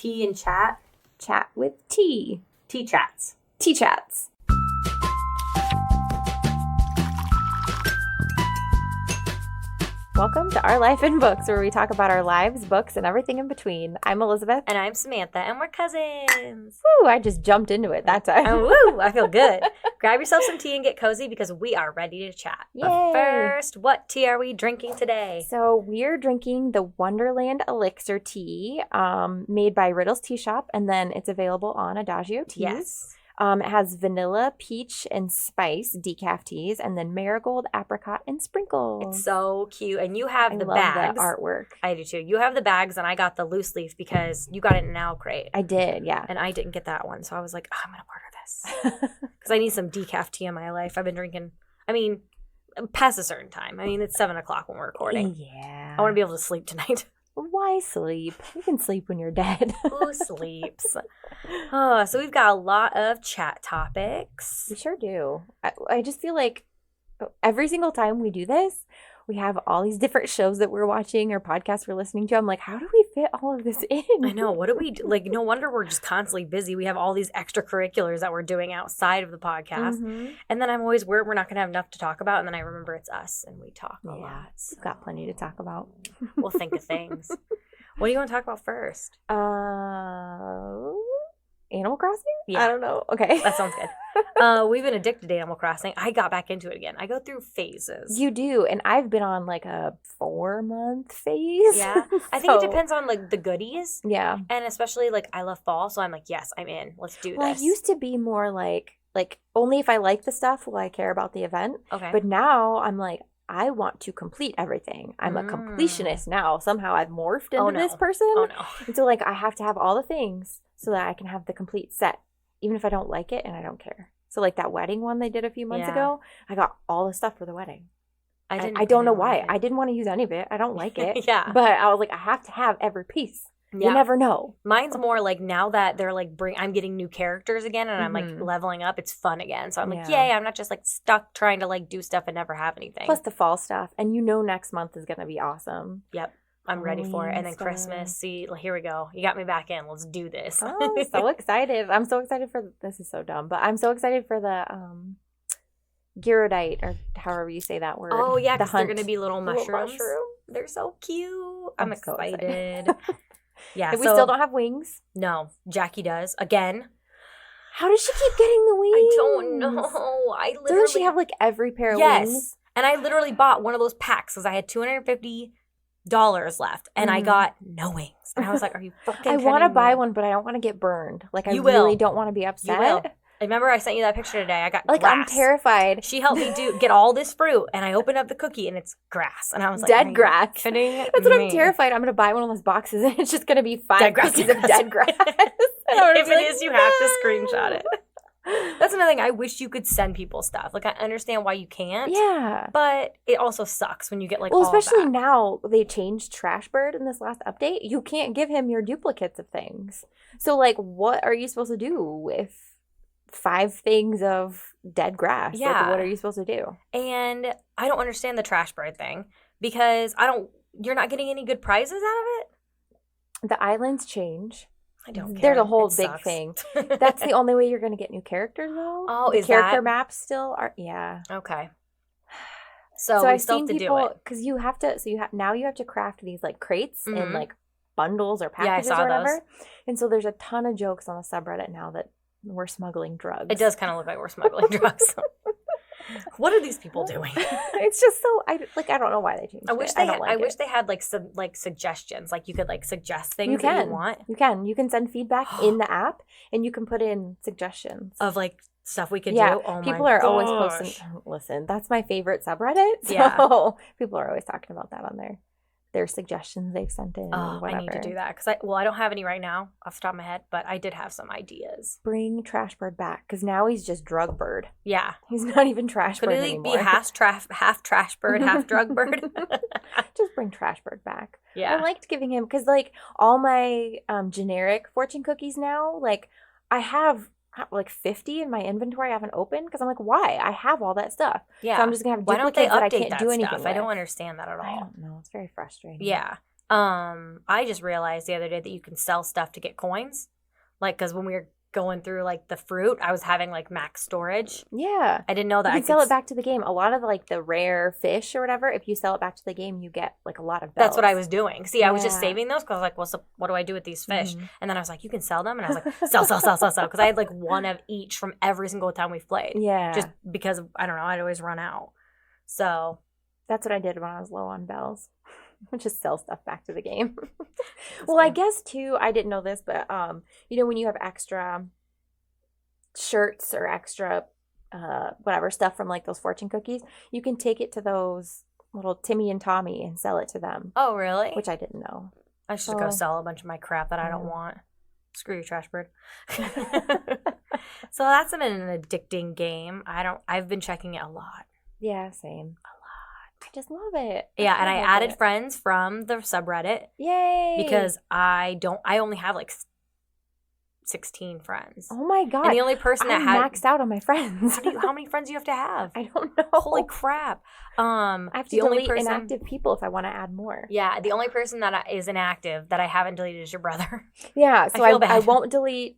Tea and chat. Chat with tea. Tea chats. Tea chats. Welcome to Our Life in Books, where we talk about our lives, books, and everything in between. I'm Elizabeth. And I'm Samantha, and we're cousins. Woo, I just jumped into it that time. Woo, I feel good. Grab yourself some tea and get cozy because we are ready to chat. Yay. But first, what tea are we drinking today? So we're drinking the Wonderland Elixir tea, made by Riddle's Tea Shop, and then it's available on Adagio Teas. Yes. It has vanilla, peach, and spice decaf teas, and then marigold, apricot, and sprinkles. It's so cute. And you have the love bags. The artwork. I do too. You have the bags, and I got the loose leaf because you got it in an owl crate. I did, yeah. And I didn't get that one. So I was like, oh, I'm going to order this. Because I need some decaf tea in my life. I've been drinking, past a certain time. It's 7 o'clock when we're recording. Yeah. I want to be able to sleep tonight. Why sleep? You can sleep when you're dead. Who sleeps? Oh, so we've got a lot of chat topics. We sure do. I just feel like every single time we do this, we have all these different shows that we're watching or podcasts we're listening to. I'm like, how do we fit all of this in? I know. What do we do? Like, no wonder we're just constantly busy. We have all these extracurriculars that we're doing outside of the podcast. Mm-hmm. And then I'm always worried we're not going to have enough to talk about. And then I remember it's us and we talk a lot. So We've got plenty to talk about. we'll think of things. What do you want to talk about first? Animal Crossing? Yeah. I don't know. Okay. That sounds good. We've been addicted to Animal Crossing. I got back into it again. I go through phases. You do. And I've been on like a 4-month phase. Yeah. I think it depends on like the goodies. Yeah. And especially like I love fall. So I'm like, yes, I'm in. Let's do Well, this. I used to be more like only if I like the stuff will I care about the event. Okay. But now I'm like, I want to complete everything. I'm a completionist now. Somehow I've morphed into this person. Oh no. And so like I have to have all the things so that I can have the complete set, even if I don't like it and I don't care. So like that wedding one they did a few months ago, I got all the stuff for the wedding. I don't know why. I didn't want to use any of it. I don't like it. Yeah. But I was like, I have to have every piece. Yeah. You never know. Mine's more like now that they're like I'm getting new characters again and I'm like leveling up, it's fun again. So I'm like, yay, I'm not just like stuck trying to like do stuff and never have anything. Plus the fall stuff. And next month is going to be awesome. Yep. I'm ready for it. And then Christmas. See, here we go. You got me back in. Let's do this. Oh, I'm so excited. I'm so excited for this is so dumb, but I'm so excited for the Gyrodite or however you say that word. Oh yeah, because they're going to be little mushrooms. Mushroom. They're so cute. I'm so excited. Yeah. We still don't have wings. No, Jackie does again. How does she keep getting the wings? I don't know. Doesn't she have like every pair of wings? And I literally bought one of those packs because I had $250 left, and I got no wings. And I was like, "Are you fucking kidding me?" I want to buy one, but I don't want to get burned. Like I really don't want to be upset. You will. Remember, I sent you that picture today. I got like glass. I'm terrified. She helped me get all this fruit, and I opened up the cookie, and it's grass. And I was like, dead grass. Kidding That's what I'm terrified. I'm gonna buy one of those boxes, and it's just gonna be 5 pieces of dead grass. If it is, you have to screenshot it. That's another thing. I wish you could send people stuff. Like I understand why you can't. Yeah. But it also sucks when you get like especially now they changed Trashbird in this last update. You can't give him your duplicates of things. So like, what are you supposed to do with 5 things of dead grass? Yeah. Like, what are you supposed to do? And I don't understand the Trashbird thing because you're not getting any good prizes out of it. The islands change. I don't care. There's a whole It big sucks. thing. That's the only way you're going to get new characters, though. Oh, the character maps still are? Yeah. Okay. So we I've still seen have to people, do it because you have to. So now you have to craft these like crates and like bundles or I packages saw or whatever. those. And so there's a ton of jokes on the subreddit now that we're smuggling drugs. It does kind of look like we're smuggling drugs. What are these people doing? It's just so I don't know why they changed. I wish it. they I, had, I wish they had like some like suggestions. Like you could like suggest things that you want. You can send feedback in the app and you can put in suggestions Of like stuff we could do. Oh people my are always gosh. posting. Listen, that's my favorite subreddit. So Yeah. people are always talking about that on there. Their suggestions they've sent in. Oh, whatever. I need to do that because I don't have any right now off the top of my head, but I did have some ideas. Bring Trashbird back because now he's just Drugbird. Yeah, He's not even Trashbird could he anymore. be half Trashbird, half Drugbird? Just bring Trashbird back. Yeah, I liked giving him because like all my generic fortune cookies now, like I have like 50 in my inventory I haven't opened because I'm like, why? I have all that stuff. yeah. So I'm just gonna have Why don't they duplicates that I update can't that do anything stuff? with. I don't understand that at I all. don't know. It's very frustrating. Yeah. I just realized the other day that you can sell stuff to get coins. Like, because when we were going through, like, the fruit, I was having, like, max storage. Yeah. I didn't know that you can sell it back to the game. A lot of, like, the rare fish or whatever, if you sell it back to the game, you get, like, a lot of bells. That's what I was doing. See, I was just saving those because I was like, well, so what do I do with these fish? And then I was like, you can sell them? And I was like, sell. Because I had, like, one of each from every single time we've played. Yeah. Just because, I don't know, I'd always run out. So. That's what I did when I was low on bells. Just sell stuff back to the game. Well, I guess, too, I didn't know this, but, you know, when you have extra shirts or extra whatever stuff from like those fortune cookies, you can take it to those little Timmy and Tommy and sell it to them. Oh, really? Which I didn't know. I should go sell a bunch of my crap that I don't want. Screw you, trash bird. So that's been an addicting game. I've been checking it a lot. Yeah, same. A lot. I just love it. Yeah, and I added friends from the subreddit. Yay! Because I only have like 16 friends. Oh my god! And the only person that had maxed out on my friends. How many friends do you have to have? I don't know. Holy crap! I have to delete inactive people if I want to add more. Yeah, the only person that is inactive that I haven't deleted is your brother. Yeah, so I won't delete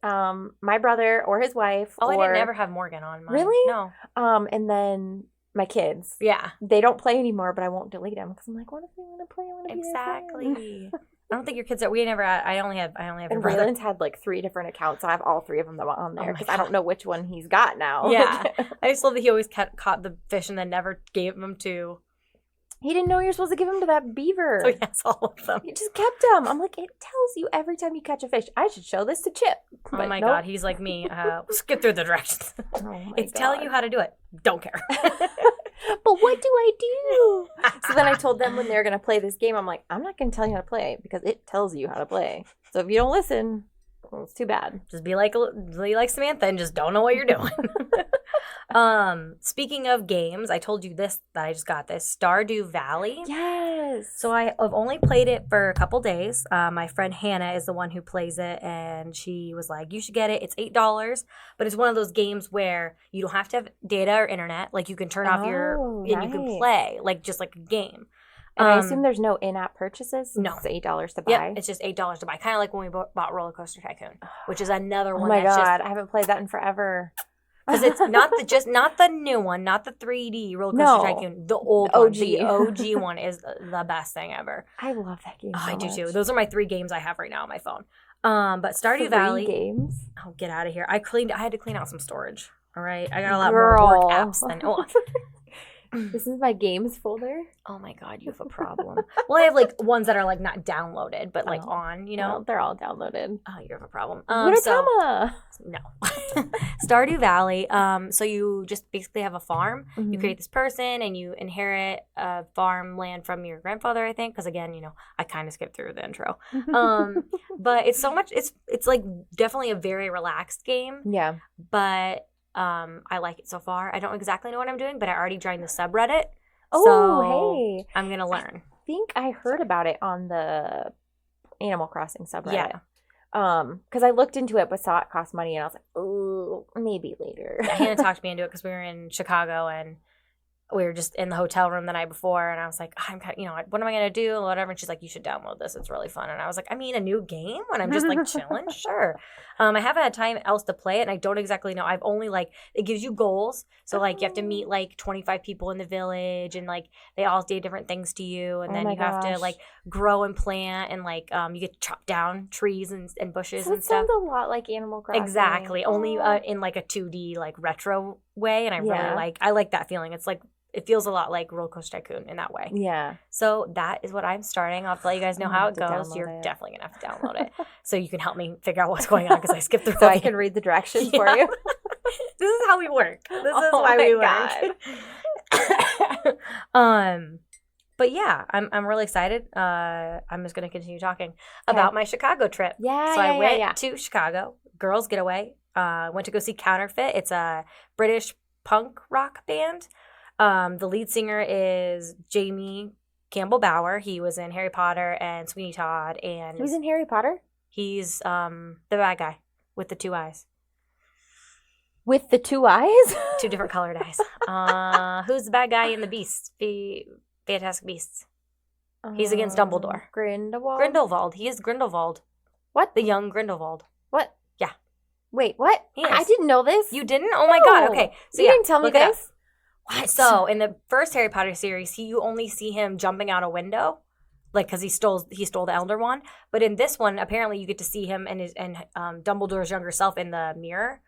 my brother or his wife. Oh, I didn't ever have Morgan on mine. Really? No. And then my kids. Yeah. They don't play anymore, but I won't delete them because I'm like, what if they want to play? I want to be exactly. I don't think your kids are. We never. I only have. And your Raylan's had like 3 different accounts, so I have all 3 of them on there because I don't know which one he's got now. Yeah, I just love that he always caught the fish and then never gave them to. He didn't know you're supposed to give them to that beaver. So he has all of them. He just kept them. I'm like, it tells you every time you catch a fish. I should show this to Chip. But oh my god, he's like me. Skip through the directions. It's telling you how to do it. Don't care. But what do I do? So then I told them when they're going to play this game, I'm like, I'm not going to tell you how to play because it tells you how to play. So if you don't listen, well, it's too bad. Just be like Samantha and just don't know what you're doing. Speaking of games, I told you that I just got this Stardew Valley. Yes. So I've only played it for a couple days. My friend Hannah is the one who plays it, and she was like, you should get it. It's $8, but it's one of those games where you don't have to have data or internet. Like you can turn off and you can play just like a game. And I assume there's no in-app purchases? No. It's $8 to buy? Yep, it's just $8 to buy. Kind of like when we bought Roller Coaster Tycoon, which is another one. Oh my god, I haven't played that in forever. Because it's not the new one, not the 3D Roller Coaster Tycoon. The old one, the OG one is the best thing ever. I love that game. I do too. Those are my 3 games I have right now on my phone. But Stardew Valley games. Oh, get out of here! I had to clean out some storage. All right, I got a lot more work apps than. This is my games folder. Oh my god, you have a problem. Well, I have like ones that are like not downloaded, but like on, you know. Well, they're all downloaded. Oh, you have a problem. No. Stardew Valley. So you just basically have a farm. Mm-hmm. You create this person and you inherit farmland from your grandfather, I think. Because again, you know, I kind of skipped through the intro. But it's so much. It's like definitely a very relaxed game. Yeah. But I like it so far. I don't exactly know what I'm doing, but I already joined the subreddit. Oh, so hey. I'm going to learn. I think I heard about it on the Animal Crossing subreddit. Yeah. Because I looked into it but saw it cost money and I was like, oh, maybe later. Hannah talked me into it because we were in Chicago and we were just in the hotel room the night before, and I was like, what am I going to do? Whatever. And she's like, you should download this. It's really fun. And I was like, I mean, a new game when I'm just like chilling? Sure. I haven't had time else to play it, and I don't exactly know. I've only it gives you goals. So you have to meet 25 people in the village, and they all do different things to you. And then you have to grow and plant, and you get to chop down trees and bushes and stuff. It sounds a lot like Animal Crossing. Exactly. Only in a 2D retro way. And I really I like that feeling. It's it feels a lot like Roller Coaster Tycoon in that way. Yeah. So that is what I'm starting. I'll let you guys know how it goes. You're definitely going to have to download it. So you can help me figure out what's going on because I skipped through it. So I can read the directions for you. This is how we work. This is why we work. But yeah, I'm really excited. I'm just going to continue talking about my Chicago trip. Yeah. So I went to Chicago, girls getaway. Went to go see Counterfeit. It's a British punk rock band. The lead singer is Jamie Campbell Bower. He was in Harry Potter and Sweeney Todd, and he was in Harry Potter. He's the bad guy with the 2 eyes. With the 2 eyes? 2 different colored eyes. Who's the bad guy in the Beasts? The Fantastic Beasts. He's against Dumbledore. Grindelwald? He is Grindelwald. What? The young Grindelwald. What? Yeah. Wait, what? I didn't know this. You didn't? Oh my God. Okay. So you didn't tell me this? What? So in the first Harry Potter series, you only see him jumping out a window, like because he stole the Elder Wand. But in this one, apparently you get to see him and Dumbledore's younger self in the mirror,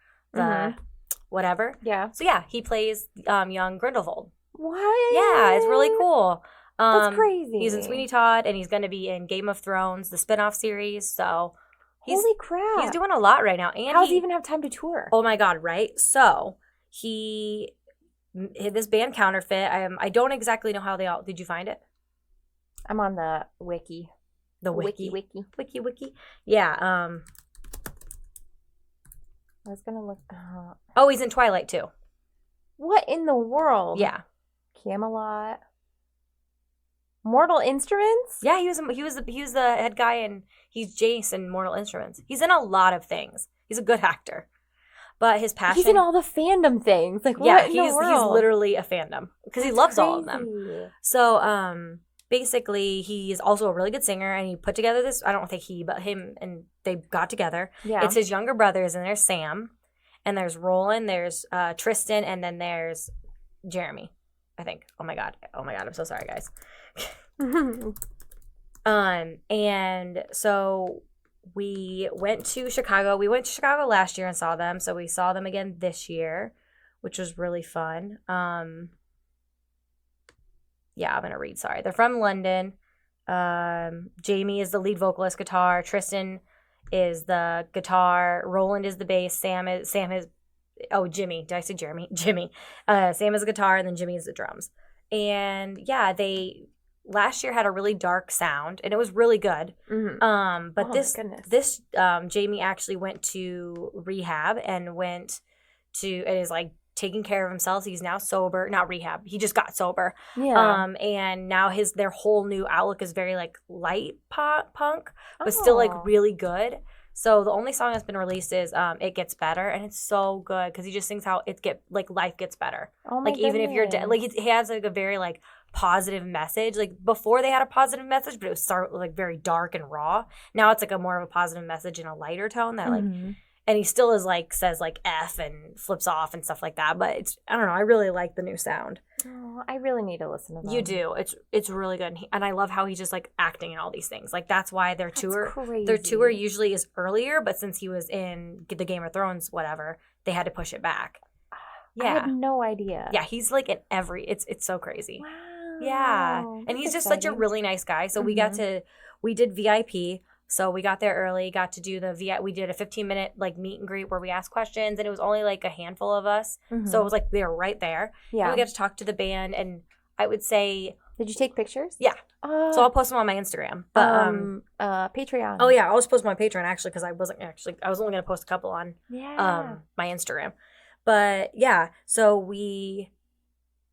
whatever. Yeah. So yeah, he plays young Grindelwald. What? Yeah, it's really cool. That's crazy. He's in Sweeney Todd, and he's going to be in Game of Thrones, the spin-off series. So holy crap. He's doing a lot right now. And how does he even have time to tour? Oh my God, right? So this band Counterfeit, I don't exactly know how they all, did you find it? I'm on the wiki. The wiki. Wiki. Yeah. I was going to look. Oh, he's in Twilight too. What in the world? Yeah. Camelot. Mortal Instruments? Yeah, he was the head guy, and he's Jace in Mortal Instruments. He's in a lot of things. He's a good actor. But his passion... He's in all the fandom things. Like, yeah, what in the world? He's literally a fandom. Because he loves all of them. So, basically, he's also a really good singer, and he put together this... I don't think he, but him, and they got together. Yeah. It's his younger brothers, and there's Sam, and there's Roland, there's Tristan, and then there's Jeremy, I think. Oh my God, I'm so sorry, guys. And so we went to Chicago. We went to Chicago last year and saw them. So we saw them again this year, which was really fun. Yeah, I'm gonna read. Sorry, they're from London. Jamie is the lead vocalist, guitar. Tristan is the guitar. Roland is the bass. Sam is. Oh, Jimmy. Did I say Jeremy? Jimmy. Sam is the guitar, and then Jimmy is the drums. And yeah, they last year had a really dark sound, and it was really good. Mm-hmm. But this Jamie actually went to rehab and is like taking care of himself. He's now sober. Not rehab. He just got sober. Yeah. And now their whole new outlook is very like light punk, but still like really good. So the only song that's been released is "It Gets Better," and it's so good because he just sings how life gets better. Oh my like even if you're dead, like he has like a very like positive message. Like before they had a positive message, but it was like very dark and raw. Now it's like a more of a positive message in a lighter tone that like. Mm-hmm. And he still is like says like F and flips off and stuff like that. But I don't know. I really like the new sound. Oh, I really need to listen to them. You do. It's really good. And I love how he's just like acting in all these things. Like that's why their tour usually is earlier. But since he was in the Game of Thrones, whatever, they had to push it back. Yeah, I had no idea. Yeah, he's like in every. It's so crazy. Wow. Yeah, and he's just such a really nice guy. So we did VIP. So we got there early, got to do we did a 15-minute like meet and greet where we asked questions, and it was only like a handful of us. Mm-hmm. So it was like they were right there. Yeah. And we got to talk to the band, and I would say... Did you take pictures? Yeah. So I'll post them on my Instagram. But Patreon. Oh yeah, I'll just post them on Patreon actually because I was only going to post a couple on my Instagram. But yeah, so we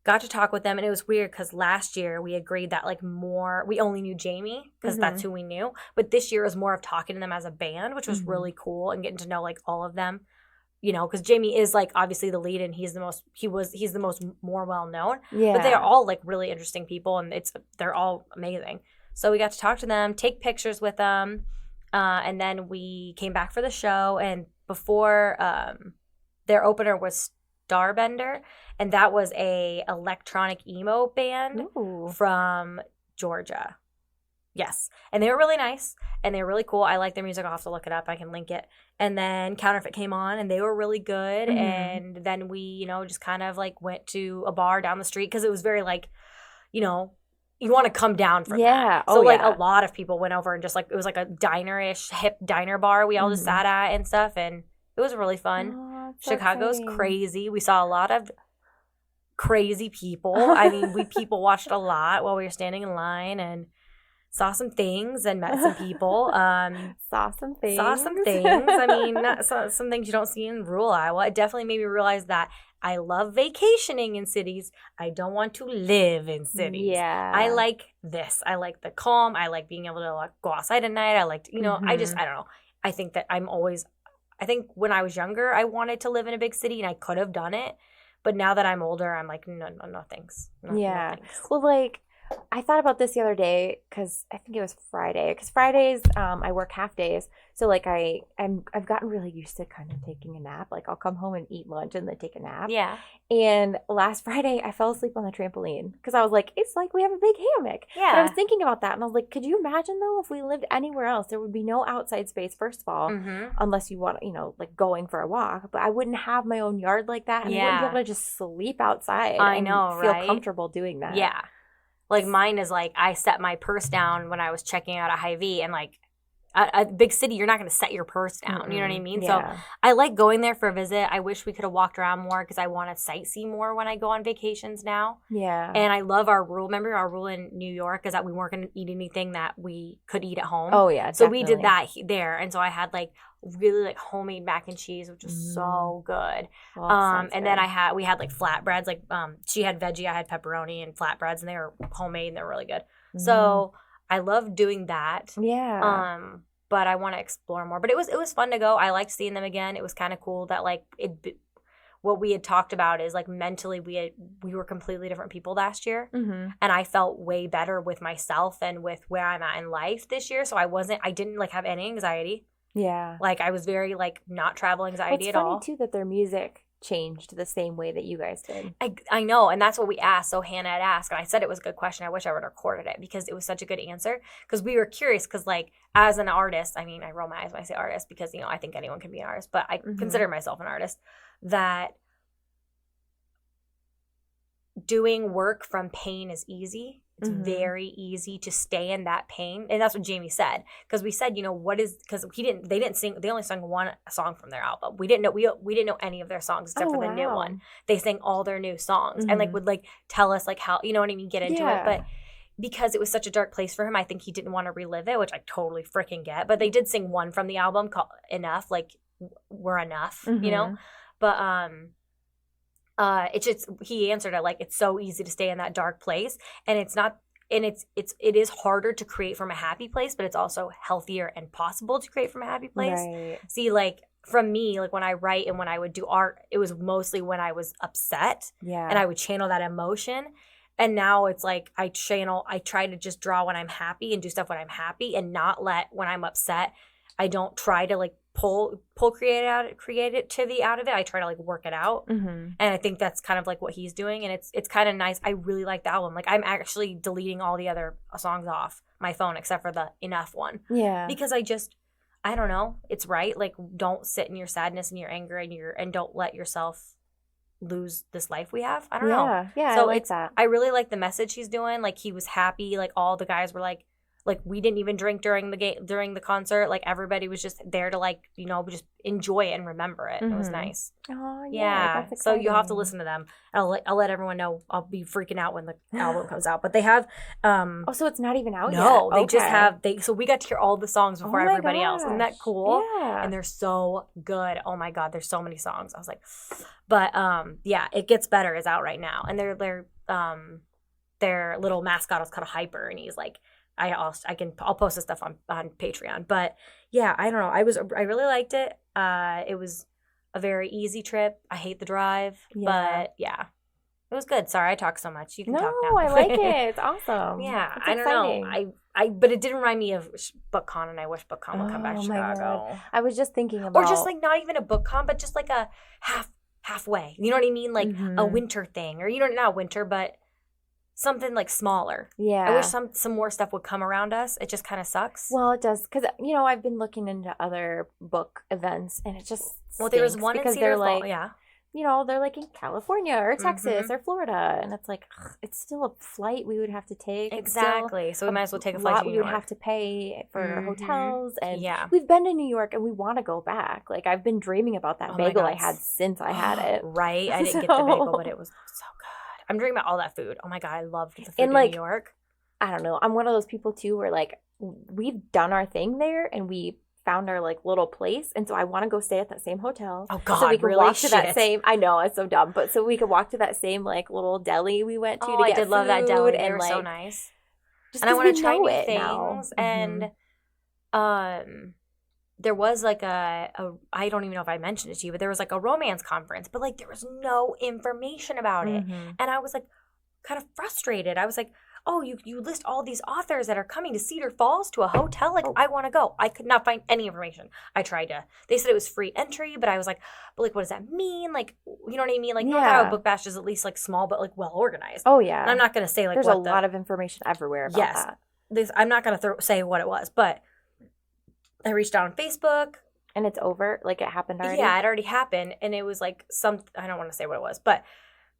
got to talk with them, and it was weird because last year we agreed that we only knew Jamie because that's who we knew. But this year was more of talking to them as a band, which was really cool, and getting to know like all of them, you know, because Jamie is like obviously the lead, and he's the most more well known. Yeah. But they're all like really interesting people, and they're all amazing. So we got to talk to them, take pictures with them, and then we came back for the show. And before their opener was Starbender, and that was a electronic emo band from Georgia. Yes. And they were really nice, and they were really cool. I like their music. I'll have to look it up. I can link it. And then Counterfeit came on, and they were really good. Mm-hmm. And then we, you know, just kind of like went to a bar down the street because it was very like, you know, you want to come down from that. So like a lot of people went over and just like, it was like a diner-ish, hip diner bar we all just sat at and stuff. And it was really fun. Oh, Chicago's crazy. We saw a lot of crazy people. I mean, people watched a lot while we were standing in line and saw some things and met some people. Saw some things. I mean, some things you don't see in rural Iowa. It definitely made me realize that I love vacationing in cities. I don't want to live in cities. Yeah. I like this. I like the calm. I like being able to like, go outside at night. I like, you know, I don't know. I think that I think when I was younger, I wanted to live in a big city, and I could have done it. But now that I'm older, I'm like, no thanks. No, yeah. no thanks. Well, like, I thought about this the other day because I think it was Friday. Because Fridays, I work half days, so like I've gotten really used to kind of taking a nap. Like I'll come home and eat lunch and then take a nap. Yeah. And last Friday, I fell asleep on the trampoline because I was like, it's like we have a big hammock. Yeah. But I was thinking about that, and I was like, could you imagine though if we lived anywhere else, there would be no outside space. First of all, unless you want, like going for a walk. But I wouldn't have my own yard like that, and I wouldn't be able to just sleep outside. I know, feel right? comfortable doing that. Yeah. Like mine is like I set my purse down when I was checking out a Hy-Vee, and like a big city, you're not going to set your purse down. You know what I mean? Yeah. So I like going there for a visit. I wish we could have walked around more because I want to sightsee more when I go on vacations now. Yeah. And I love our rule. Remember our rule in New York is that we weren't going to eat anything that we could eat at home. Oh yeah. So we did that there, and so I had like really like homemade mac and cheese, which was so good. And then we had like flatbreads. Like she had veggie, I had pepperoni and flatbreads, and they were homemade and they're really good. So I love doing that. Yeah. But I want to explore more. But it was fun to go. I liked seeing them again. It was kind of cool that like what we had talked about is like mentally we were completely different people last year, and I felt way better with myself and with where I'm at in life this year. So I didn't like have any anxiety. Yeah. Like I was very like not travel anxiety at all. It's funny too that their music changed the same way that you guys did. I know, and that's what we asked. So Hannah had asked, and I said it was a good question. I wish I would have recorded it because it was such a good answer. Because we were curious. Because like as an artist, I mean, I roll my eyes when I say artist because I think anyone can be an artist, but I consider myself an artist. That doing work from pain is easy. It's very easy to stay in that pain. And that's what Jamie said. Because we said, because they didn't sing, they only sang one song from their album. We didn't know any of their songs except for the new one. They sang all their new songs and like would like tell us like how, you know what I mean, get into it. But because it was such a dark place for him, I think he didn't want to relive it, which I totally freaking get. But they did sing one from the album called Enough, like We're Enough, you know? But it's just he answered it like it's so easy to stay in that dark place, and it's not, and it is harder to create from a happy place, but it's also healthier and possible to create from a happy place. Right. See, like from me, like when I write and when I would do art, it was mostly when I was upset, and I would channel that emotion. And now it's like I try to just draw when I'm happy and do stuff when I'm happy, and not let when I'm upset. I don't try to like pull creativity out of it. I try to like work it out, and I think that's kind of like what he's doing, and it's kind of nice. I really like the album. Like I'm actually deleting all the other songs off my phone except for the Enough one. Yeah, because I don't know. It's right. Like don't sit in your sadness and your anger and don't let yourself lose this life we have. I don't know. Yeah. So I like that. I really like the message he's doing. Like he was happy. Like all the guys were like we didn't even drink during the concert. Like everybody was just there to like, just enjoy it and remember it. It was nice. Oh yeah. So you'll have to listen to them. I'll let everyone know. I'll be freaking out when the album comes out. But they have so it's not even out yet. No, they just have so we got to hear all the songs before everybody else. Isn't that cool? Yeah. And they're so good. Oh my God, there's so many songs. I was like, but yeah, It Gets Better is out right now. And their little mascot is called Hyper, and he's like, I'll post this stuff on Patreon. But yeah, I don't know. I really liked it. It was a very easy trip. I hate the drive, but yeah, it was good. Sorry, I talk so much. You can talk now. No, I like it. It's awesome. Yeah, it's I don't know. But it did remind me of BookCon, and I wish BookCon would come back to Chicago. God. I was just thinking about, or just like not even a BookCon, but just like a halfway. You know what I mean? Like a winter thing, or not winter, but something like smaller. Yeah. I wish some more stuff would come around us. It just kind of sucks. Well, it does. Because, I've been looking into other book events, and it just there was one in Cedar Falls. Yeah. They're like in California or Texas or Florida. And it's like, it's still a flight we would have to take. Exactly. So we might as well take a flight to New York. We would have to pay for hotels. And we've been to New York, and we want to go back. Like, I've been dreaming about that bagel I had since I had it. Right. I didn't get the bagel, but it was so good. I'm dreaming about all that food. Oh my God, I loved the food in New York. I don't know. I'm one of those people too where like we've done our thing there and we found our like little place, and so I want to go stay at that same hotel. Oh God, so we can really? walk to that same. I know it's so dumb, but so we could walk to that same like little deli we went to. Oh, to get I did love that deli. They were like, so nice. Just and I want to try new things. And there was like a I don't even know if I mentioned it to you, but there was like a romance conference, but like there was no information about it, and I was like kind of frustrated. I was like, oh, you list all these authors that are coming to Cedar Falls to a hotel. Like, I want to go. I could not find any information. I tried to. They said it was free entry, but I was like, but like, what does that mean? Like, you know what I mean? Like, North Iowa Book Bash is at least like small, but like well organized. Oh yeah. And I'm not going to say like there's a lot of information everywhere about that. I'm not going to say what it was, but I reached out on Facebook. And it's over? Like, it happened already? Yeah, it already happened. And it was like I don't want to say what it was, but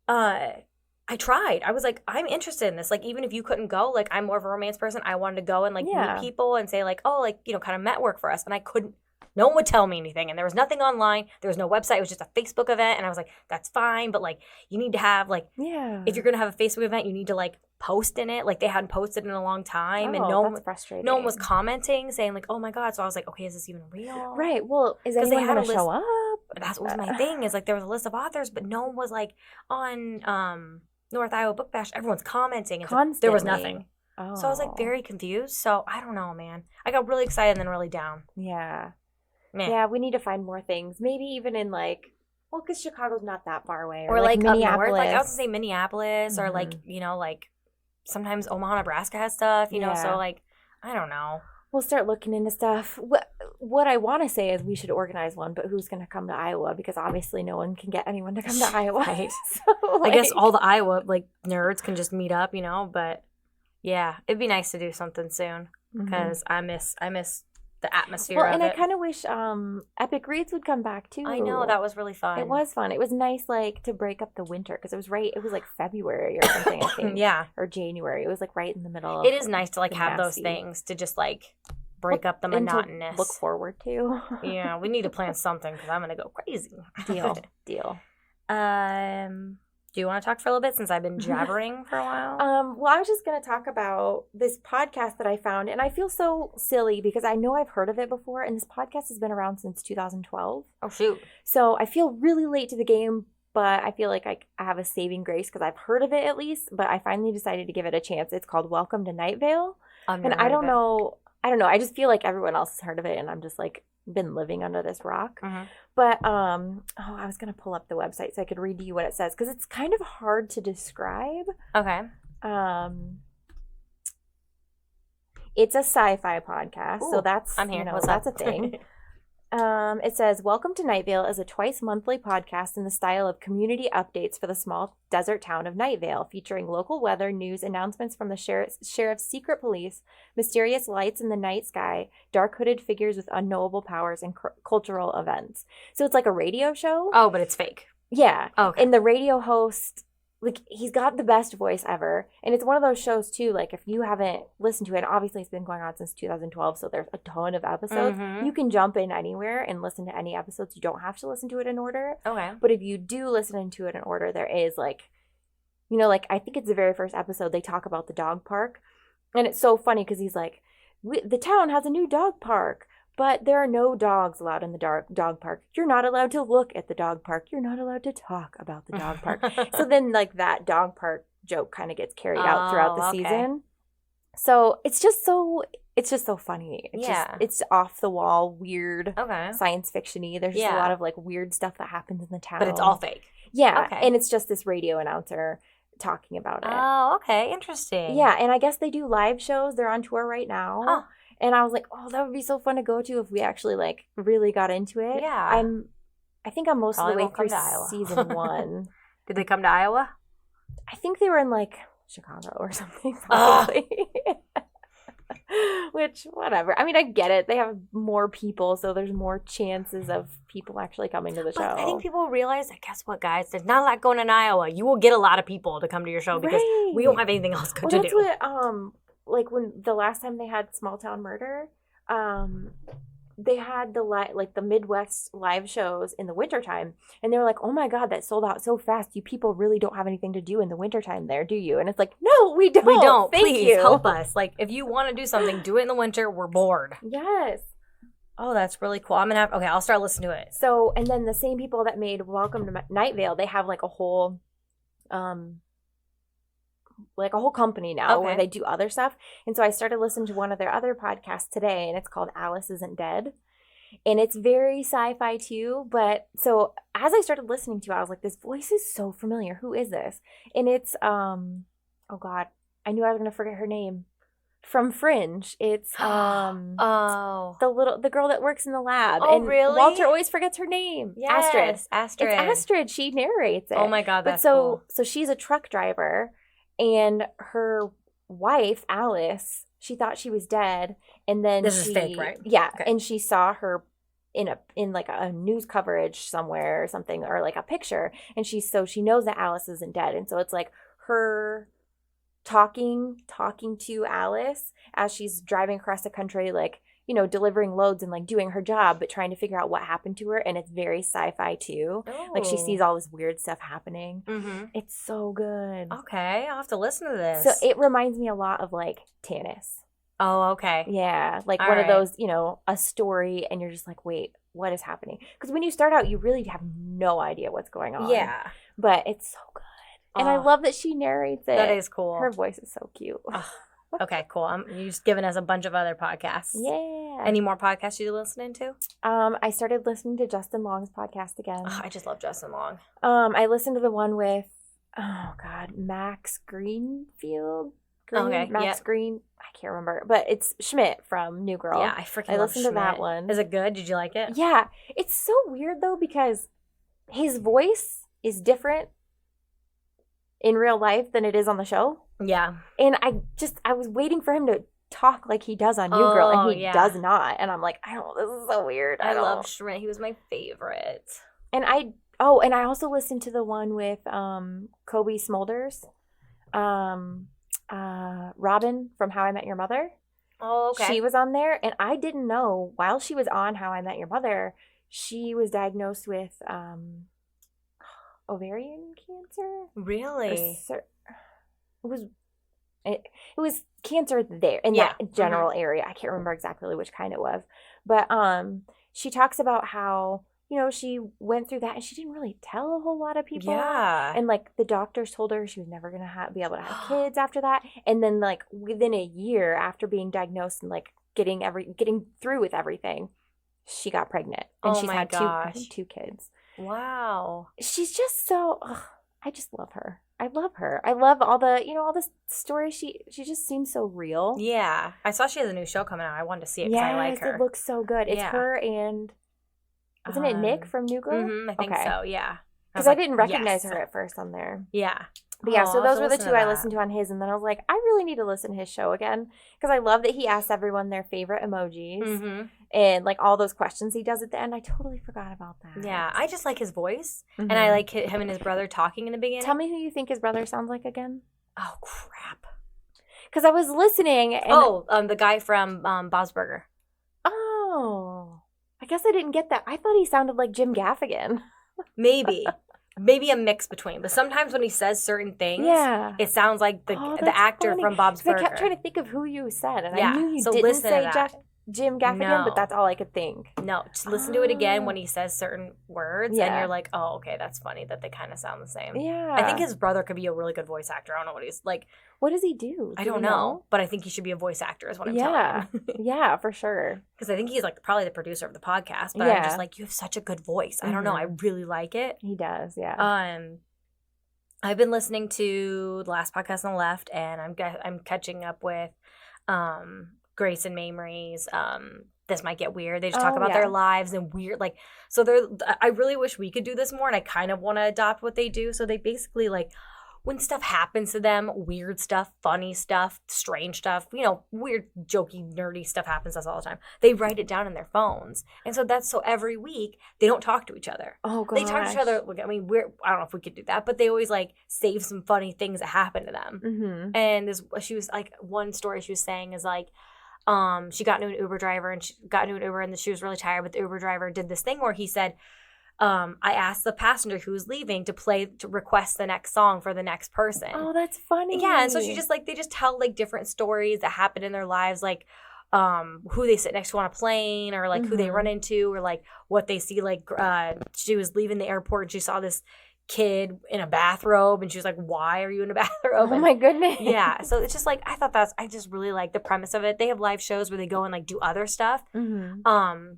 I tried. I was like, I'm interested in this. Like, even if you couldn't go, like, I'm more of a romance person. I wanted to go and, like, meet people and say, like, oh, like, you know, kind of network for us. And I couldn't. No one would tell me anything. And there was nothing online. There was no website. It was just a Facebook event. And I was like, that's fine. But, like, you need to have, like, if you're going to have a Facebook event, you need to, like, post in it. Like, they hadn't posted in a long time. And that's frustrating. No one was commenting, saying, like, oh, my God. So I was like, okay, is this even real? Right. Well, is anyone going to show up? That's what was my thing. Is, like, there was a list of authors, but no one was, like, on North Iowa Book Bash. Everyone's commenting. And there was nothing. Oh. So I was, like, very confused. So I don't know, man. I got really excited and then really down. Yeah. Yeah, we need to find more things. Maybe even in, like, well, because Chicago's not that far away. Or like Minneapolis. Up north. Like, I was going to say Minneapolis or, like, you know, like, sometimes Omaha, Nebraska has stuff, you know. So, like, I don't know. We'll start looking into stuff. What I want to say is we should organize one, but who's going to come to Iowa? Because obviously no one can get anyone to come to Iowa. Right. So, like, I guess all the Iowa, like, nerds can just meet up, you know. But, yeah, it'd be nice to do something soon because I miss the atmosphere of it. And I kind of wish Epic Reads would come back, too. I know. That was really fun. It was fun. It was nice, like, to break up the winter because it was like February or something, I think. Yeah. Or January. It was, like, right in the middle. It is nice to, like, have those things to just, like, break up the monotonous. Look forward to. Yeah. We need to plan something because I'm going to go crazy. Deal. Do you want to talk for a little bit since I've been jabbering for a while? Well, I was just going to talk about this podcast that I found, and I feel so silly because I know I've heard of it before, and this podcast has been around since 2012. Oh, shoot. So I feel really late to the game, but I feel like I have a saving grace because I've heard of it at least, but I finally decided to give it a chance. It's called Welcome to Night Vale. And I don't know. I just feel like everyone else has heard of it, and I'm just like, been living under this rock. But I was gonna pull up the website so I could read to you what it says because it's kind of hard to describe. Okay. It's a sci-fi podcast. Ooh, so that's I'm here. That's a thing. It says, Welcome to Night Vale is a twice-monthly podcast in the style of community updates for the small desert town of Night Vale, featuring local weather, news, announcements from the sheriff's secret police, mysterious lights in the night sky, dark hooded figures with unknowable powers, and cultural events. So it's like a radio show. Oh, but it's fake. Yeah. Okay. And the radio host, like, he's got the best voice ever. And it's one of those shows, too, like, if you haven't listened to it, obviously it's been going on since 2012, so there's a ton of episodes. You can jump in anywhere and listen to any episodes. You don't have to listen to it in order. Okay. But if you do listen to it in order, there is, like, you know, like, I think it's the very first episode, they talk about the dog park. And it's so funny because he's like, the town has a new dog park. But there are no dogs allowed in the dog park. You're not allowed to look at the dog park. You're not allowed to talk about the dog park. So then, like, that dog park joke kind of gets carried out throughout the season. So it's just so funny. It's off the wall, weird, science fiction-y. There's just a lot of, like, weird stuff that happens in the town. But it's all fake. Yeah. Okay. And it's just this radio announcer talking about it. Oh, okay. Interesting. Yeah. And I guess they do live shows. They're on tour right now. Huh. And I was like, oh, that would be so fun to go to if we actually, like, really got into it. Yeah. I think I'm most of the way through season 1. Did they come to Iowa? I think they were in, like, Chicago or something, probably. Which, whatever. I mean, I get it. They have more people, so there's more chances of people actually coming to the show. I think people realize that, guess what, guys? There's not a lot going on in Iowa. You will get a lot of people to come to your show because we don't have anything else to do. That's what, like, when the last time they had Small Town Murder, they had the Midwest live shows in the wintertime, and they were like, oh my God, that sold out so fast. You people really don't have anything to do in the wintertime there, do you? And it's like, no, we don't. We don't. Thank Please you. help us. Like, if you want to do something, do it in the winter. We're bored. Yes. Oh, that's really cool. I'll start listening to it. So, and then the same people that made Welcome to Night Vale, they have, like, a whole company now where they do other stuff. And so I started listening to one of their other podcasts today, and it's called Alice Isn't Dead. And it's very sci-fi too. But so as I started listening to it, I was like, this voice is so familiar. Who is this? And it's, oh God, I knew I was going to forget her name. From Fringe. It's the girl that works in the lab. Oh, and really? Walter always forgets her name. Yes, Astrid. It's Astrid. She narrates it. Oh my God, that's cool. So she's a truck driver, and her wife, Alice, she thought she was dead, and then this is fake, right? Yeah, okay. And she saw her in like a news coverage somewhere or something, or like a picture, and she knows that Alice isn't dead, and so it's like her talking to Alice as she's driving across the country, like, you know, delivering loads and like doing her job, but trying to figure out what happened to her. And it's very sci-fi too. Oh. Like she sees all this weird stuff happening. Mm-hmm. It's so good. Okay, I'll have to listen to this. So it reminds me a lot of like Tanis. Oh, okay. Yeah, like one of those, you know, a story, and you're just like, wait, what is happening? Because when you start out, you really have no idea what's going on. Yeah. But it's so good. And I love that she narrates it. That is cool. Her voice is so cute. Okay, cool. You've just given us a bunch of other podcasts. Yeah. Any more podcasts you're listening to? I started listening to Justin Long's podcast again. I just love Justin Long. I listened to the one with, Max Greenfield. Max Green. I can't remember, but it's Schmidt from New Girl. Yeah, I listened to that one. Is it good? Did you like it? Yeah, it's so weird though because his voice is different in real life than it is on the show. Yeah. And I was waiting for him to talk like he does on New Girl, and he does not. And I'm like, this is so weird. I love Schmidt. He was my favorite. And I also listened to the one with Kobe Smulders. Robin from How I Met Your Mother. Oh, okay. She was on there, and I didn't know while she was on How I Met Your Mother, she was diagnosed with ovarian cancer. Really? It was cancer there in that general area. I can't remember exactly which kind it was, but she talks about how, you know, she went through that and she didn't really tell a whole lot of people. Yeah. And like the doctors told her she was never going to be able to have kids after that. And then like within a year after being diagnosed and like getting through with everything, she got pregnant. And she's had two kids. Wow. She's just so, I just love her. I love her. I love all the, you know, all the stories. She just seems so real. Yeah. I saw she has a new show coming out. I wanted to see it because I like her. It looks so good. It's her and... Isn't it Nick from New Girl? Mm-hmm, I think so, yeah. Because I didn't recognize her at first on there. Yeah. But yeah, so those were the two I listened to on his. And then I was like, I really need to listen to his show again. Because I love that he asks everyone their favorite emojis. Mm-hmm. And like all those questions he does at the end. I totally forgot about that. Yeah, I just like his voice. Mm-hmm. And I like him and his brother talking in the beginning. Tell me who you think his brother sounds like again. Oh, crap. Because I was listening. And the guy from Bob's Burger. Oh. I guess I didn't get that. I thought he sounded like Jim Gaffigan. Maybe a mix between. But sometimes when he says certain things, it sounds like the actor from Bob's Burger. I kept trying to think of who you said, and I knew you didn't say Jim Gaffigan, but that's all I could think. No, just listen to it again when he says certain words, and you're like, oh, okay, that's funny that they kind of sound the same. Yeah. I think his brother could be a really good voice actor. I don't know what he's like. What does he do? I don't know, but I think he should be a voice actor is what I'm telling him. Yeah, for sure. Because I think he's like probably the producer of the podcast, but I'm just like, you have such a good voice. I don't know. I really like it. He does, yeah. I've been listening to the last podcast on the left, and I'm catching up with Grace and Mamrie's This Might Get Weird. They just talk about their lives and weird, like, so I really wish we could do this more, and I kind of want to adopt what they do. So they basically, like, when stuff happens to them, weird stuff, funny stuff, strange stuff, you know, weird, jokey, nerdy stuff happens to us all the time. They write it down in their phones. And so every week, they don't talk to each other. Oh, gosh. They talk to each other, I mean, I don't know if we could do that, but they always, like, save some funny things that happen to them. Mm-hmm. And she was, like, one story she was saying is, like, she got into an Uber driver, and she was really tired, but the Uber driver did this thing where he said, I asked the passenger who was leaving to request the next song for the next person. Oh, that's funny. Yeah, and so she just, like, they just tell, like, different stories that happen in their lives, like, who they sit next to on a plane, or, like, who they run into, or, like, what they see. Like, she was leaving the airport, and she saw this kid in a bathrobe, and she was like, why are you in a bathrobe? Oh, my goodness. Yeah, so it's just, like, I just really like the premise of it. They have live shows where they go and, like, do other stuff. Mm-hmm.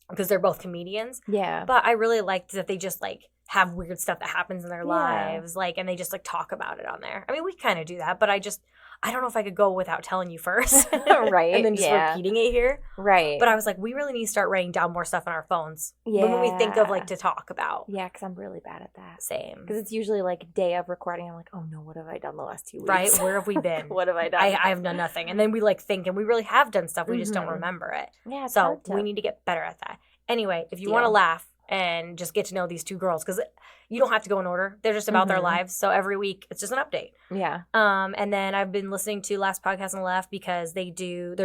Because they're both comedians. Yeah. But I really liked that they just, like, have weird stuff that happens in their lives, like, and they just, like, talk about it on there. I mean, we kind of do that, but I I don't know if I could go without telling you first. Right. And then just repeating it here. Right. But I was like, we really need to start writing down more stuff on our phones. Yeah. When we think of like to talk about. Yeah, because I'm really bad at that. Same. Because it's usually like day of recording. I'm like, oh no, what have I done the last 2 weeks? Right? Where have we been? What have I done? I have done nothing. And then we like think, and we really have done stuff. We just don't remember it. Yeah. So we need to get better at that. Anyway, if you want to laugh and just get to know these two girls, because you don't have to go in order. They're just about their lives. So every week it's just an update. Yeah. And then I've been listening to Last Podcast on the Left because they're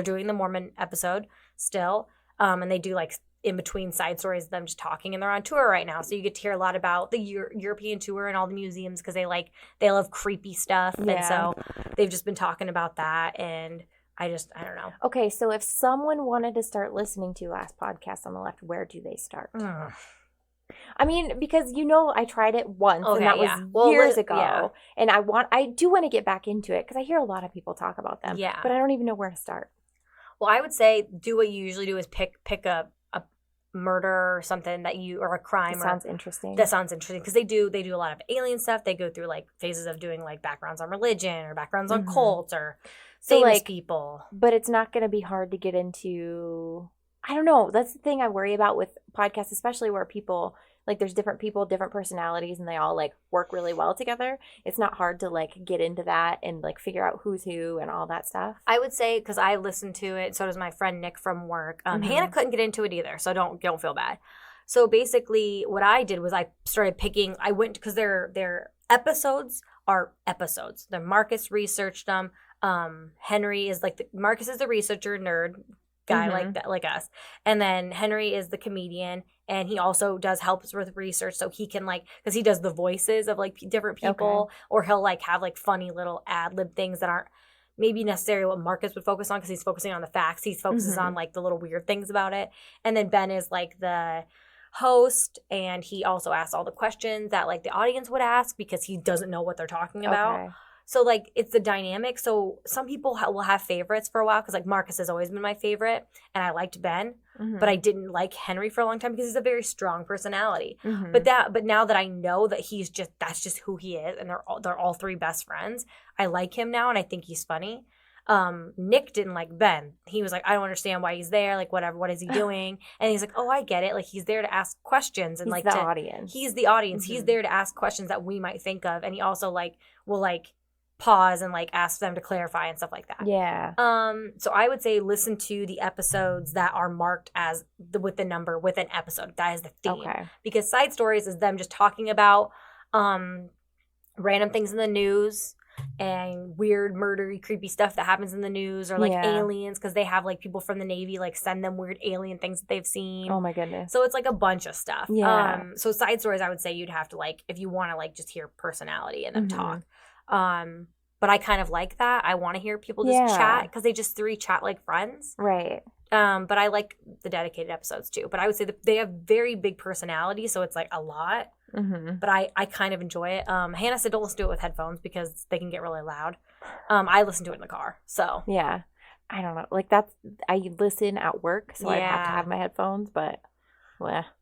doing the Mormon episode still. And they do like in between side stories of them just talking, and they're on tour right now. So you get to hear a lot about the European tour and all the museums because they love creepy stuff. Yeah. And so they've just been talking about that, and I don't know. Okay, so if someone wanted to start listening to Last Podcast on the Left, where do they start? I mean, because I tried it once, and that was years ago. Yeah. And I do want to get back into it because I hear a lot of people talk about them. Yeah. But I don't even know where to start. Well, I would say do what you usually do is pick a murder or something or a crime. That sounds interesting. That sounds interesting because they do a lot of alien stuff. They go through like phases of doing like backgrounds on religion or backgrounds on cults or famous people. But it's not going to be hard to get into. I don't know. That's the thing I worry about with podcasts, especially where people like there's different people, different personalities, and they all like work really well together. It's not hard to like get into that and like figure out who's who and all that stuff. I would say because I listened to it, so does my friend Nick from work. Hannah couldn't get into it either, so don't feel bad. So basically, what I did was I started picking. I went because their episodes are episodes. The Marcus researched them. Henry is Marcus is the researcher nerd guy like that, like us, and then Henry is the comedian, and he also does helps with research, so he can because he does the voices of like different people, or he'll like have like funny little ad lib things that aren't maybe necessarily what Marcus would focus on because he's focusing on the facts. He focuses on like the little weird things about it, and then Ben is like the host, and he also asks all the questions that like the audience would ask because he doesn't know what they're talking about. So, like, it's the dynamic. So, some people will have favorites for a while because, like, Marcus has always been my favorite, and I liked Ben, but I didn't like Henry for a long time because he's a very strong personality. But now that I know that that's just who he is, and they're all three best friends, I like him now, and I think he's funny. Nick didn't like Ben. He was like, I don't understand why he's there. Like, whatever, what is he doing? And he's like, oh, I get it. Like, he's there to ask questions. And he's the audience. He's the audience. He's there to ask questions that we might think of. And he also, like, will, like, pause and like ask them to clarify and stuff like that. Yeah. So I would say listen to the episodes that are marked as with the number with an episode. That is the theme. Okay. Because side stories is them just talking about random things in the news and weird murdery creepy stuff that happens in the news, or like aliens, because they have like people from the Navy like send them weird alien things that they've seen. Oh my goodness. So it's like a bunch of stuff. Yeah. So side stories, I would say you'd have to like, if you want to like just hear personality and them talk. But I kind of like that. I want to hear people just chat because they just chat like friends. Right. But I like the dedicated episodes too. But I would say that they have very big personalities, so it's like a lot. But I kind of enjoy it. Hannah said don't listen to it with headphones because they can get really loud. I listen to it in the car. So yeah, I don't know. Like I listen at work, so I have to have my headphones. But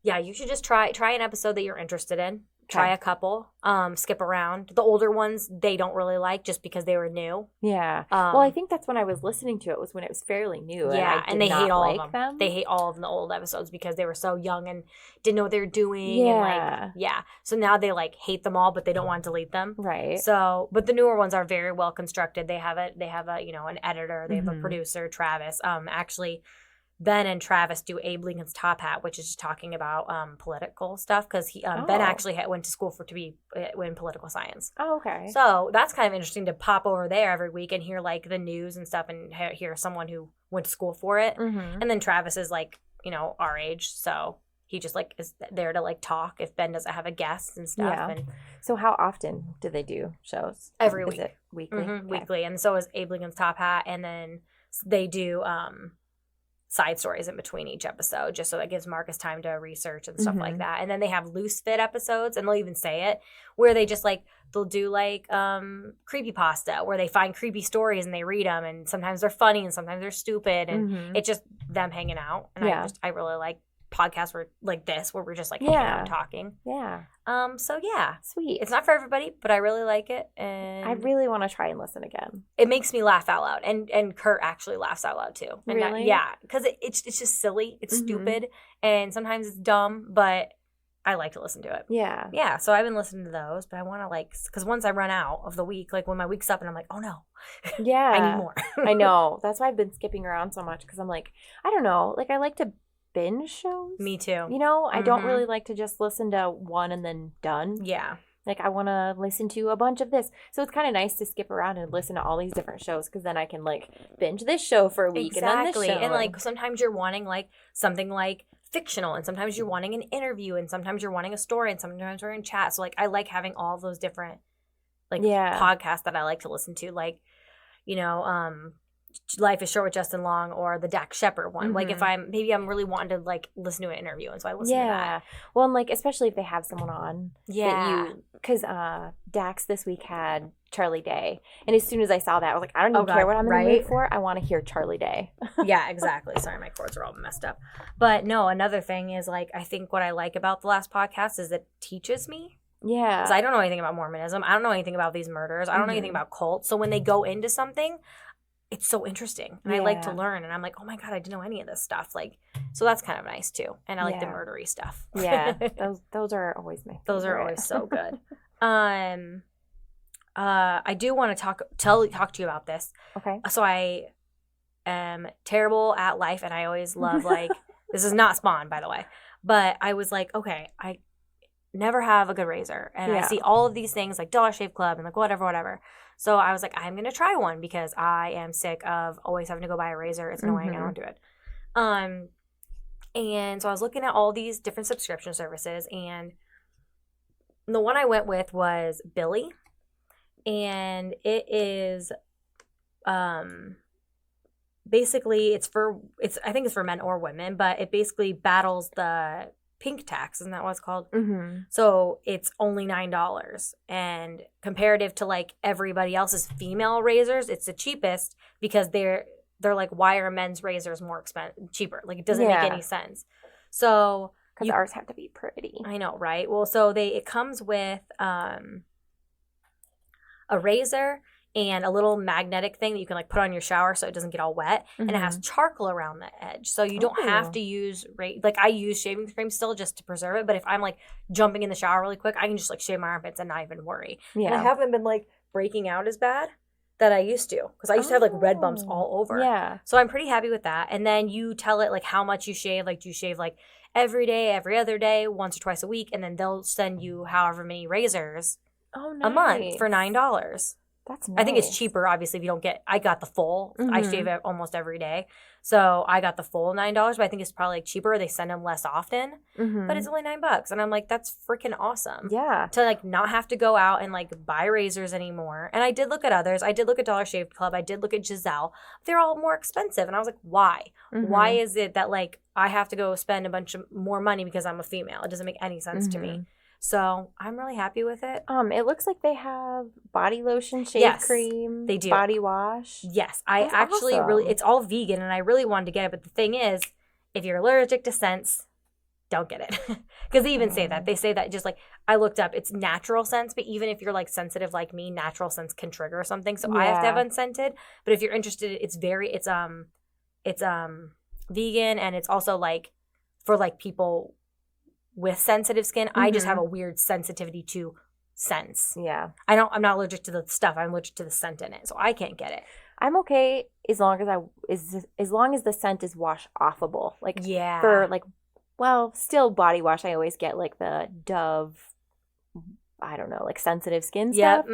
yeah, you should just try an episode that you're interested in. Try a couple, skip around. The older ones, they don't really like just because they were new. Yeah. Well, I think that's when I was listening to it was when it was fairly new. Yeah, and they hate all like of them. They hate all of the old episodes because they were so young and didn't know what they were doing. Yeah. And so now they like hate them all, but they don't want to delete them. Right. So, but the newer ones are very well constructed. They have a an editor. They have a producer, Travis. Actually, Ben and Travis do Abe Lincoln's Top Hat, which is just talking about political stuff because Ben actually went to school in political science. Oh, okay. So that's kind of interesting to pop over there every week and hear like the news and stuff and hear someone who went to school for it. And then Travis is like, our age, so he just like is there to like talk if Ben doesn't have a guest and stuff. Yeah. And so how often do they do shows? Every week. Is it weekly? Okay. Weekly. And so is Abe Lincoln's Top Hat, and then they do side stories in between each episode just so that gives Marcus time to research and stuff like that. And then they have loose fit episodes, and they'll even say it, where they just like they'll do like creepypasta where they find creepy stories and they read them, and sometimes they're funny and sometimes they're stupid, and it's just them hanging out. And I really like podcasts where like this, where we're just like hanging out and talking. Yeah. So yeah, sweet. It's not for everybody, but I really like it, and I really want to try and listen again. It makes me laugh out loud, and Kurt actually laughs out loud too. And really? Yeah, because it's just silly. It's stupid, and sometimes it's dumb, but I like to listen to it. Yeah. Yeah, so I've been listening to those, but I want to like, because once I run out of the week, like when my week's up and I'm like, oh no. Yeah. I need more. I know. That's why I've been skipping around so much, because I'm like, I don't know. Like, I like to binge shows. Me too. You know, I don't really like to just listen to one and then done. Yeah. Like, I want to listen to a bunch of this. So it's kind of nice to skip around and listen to all these different shows, because then I can, like, binge this show for a week and then this show. And, like, sometimes you're wanting, like, something, like, fictional, and sometimes you're wanting an interview, and sometimes you're wanting a story, and sometimes we're in chat. So, like, I like having all those different, like, podcasts that I like to listen to. Like, you know, Life is Short with Justin Long, or the Dax Shepard one. Like, if I'm really wanting to, like, listen to an interview, and so I listen to that. Well, and, like, especially if they have someone on. Yeah. Because Dax this week had Charlie Day. And as soon as I saw that, I was like, I don't even care what I'm in the mood for. I want to hear Charlie Day. Yeah, exactly. Sorry, my cords are all messed up. But no, another thing is, like, I think what I like about the last podcast is it teaches me. Yeah. Because I don't know anything about Mormonism. I don't know anything about these murders. I don't know anything about cults. So when they go into something, it's so interesting. And I like to learn. And I'm like, oh my God, I didn't know any of this stuff. Like, so that's kind of nice too. And I like the murdery stuff. Yeah. Those are always my favorite. Those are always so good. I do want to talk to you about this. Okay. So I am terrible at life, and I always love, like, this is not Spawn, by the way, but I was like, okay, I never have a good razor, and I see all of these things like Dollar Shave Club and like whatever. So I was like, I'm gonna try one, because I am sick of always having to go buy a razor. It's annoying. I don't do it. And so I was looking at all these different subscription services, and the one I went with was Billy, and it is basically I think it's for men or women, but it basically battles the pink tax. Isn't that what it's called? So it's only $9, and comparative to like everybody else's female razors, it's the cheapest, because they're like, why are men's razors cheaper? Like, it doesn't make any sense. So because ours have to be pretty. I know, right? Well, so it comes with a razor and a little magnetic thing that you can like put on your shower so it doesn't get all wet, and it has charcoal around the edge, so you don't have to use like, I use shaving cream still just to preserve it, but if I'm like jumping in the shower really quick, I can just like shave my armpits and not even worry. And I haven't been like breaking out as bad that I used to, because I used to have like red bumps all over. Yeah. So I'm pretty happy with that. And then you tell it like how much you shave. Like, do you shave like every day, every other day, once or twice a week, and then they'll send you however many razors a month for $9. That's nice. I think it's cheaper, obviously, if you don't get... I got the full. I shave it almost every day. So I got the full $9, but I think it's probably like cheaper. They send them less often. But it's only $9. And I'm like, that's freaking awesome. Yeah. To like not have to go out and like buy razors anymore. And I did look at others. I did look at Dollar Shave Club. I did look at Giselle. They're all more expensive. And I was like, why? Why is it that like I have to go spend a bunch of more money because I'm a female? It doesn't make any sense to me. So I'm really happy with it. It looks like they have body lotion, shave cream, they do. Body wash. Yes, I actually really, it's all vegan, and I really wanted to get it. But the thing is, if you're allergic to scents, don't get it. Because they even say that. They say that just like, I looked up, it's natural scents, but even if you're like sensitive like me, natural scents can trigger something. So I have to have unscented. But if you're interested, it's vegan, and it's also like for like people with sensitive skin. I just have a weird sensitivity to scents. Yeah. I'm not allergic to the stuff. I'm allergic to the scent in it. So I can't get it. I'm okay as long as the scent is wash offable. Like, for like, well, still body wash, I always get like the Dove, I don't know, like sensitive skin stuff.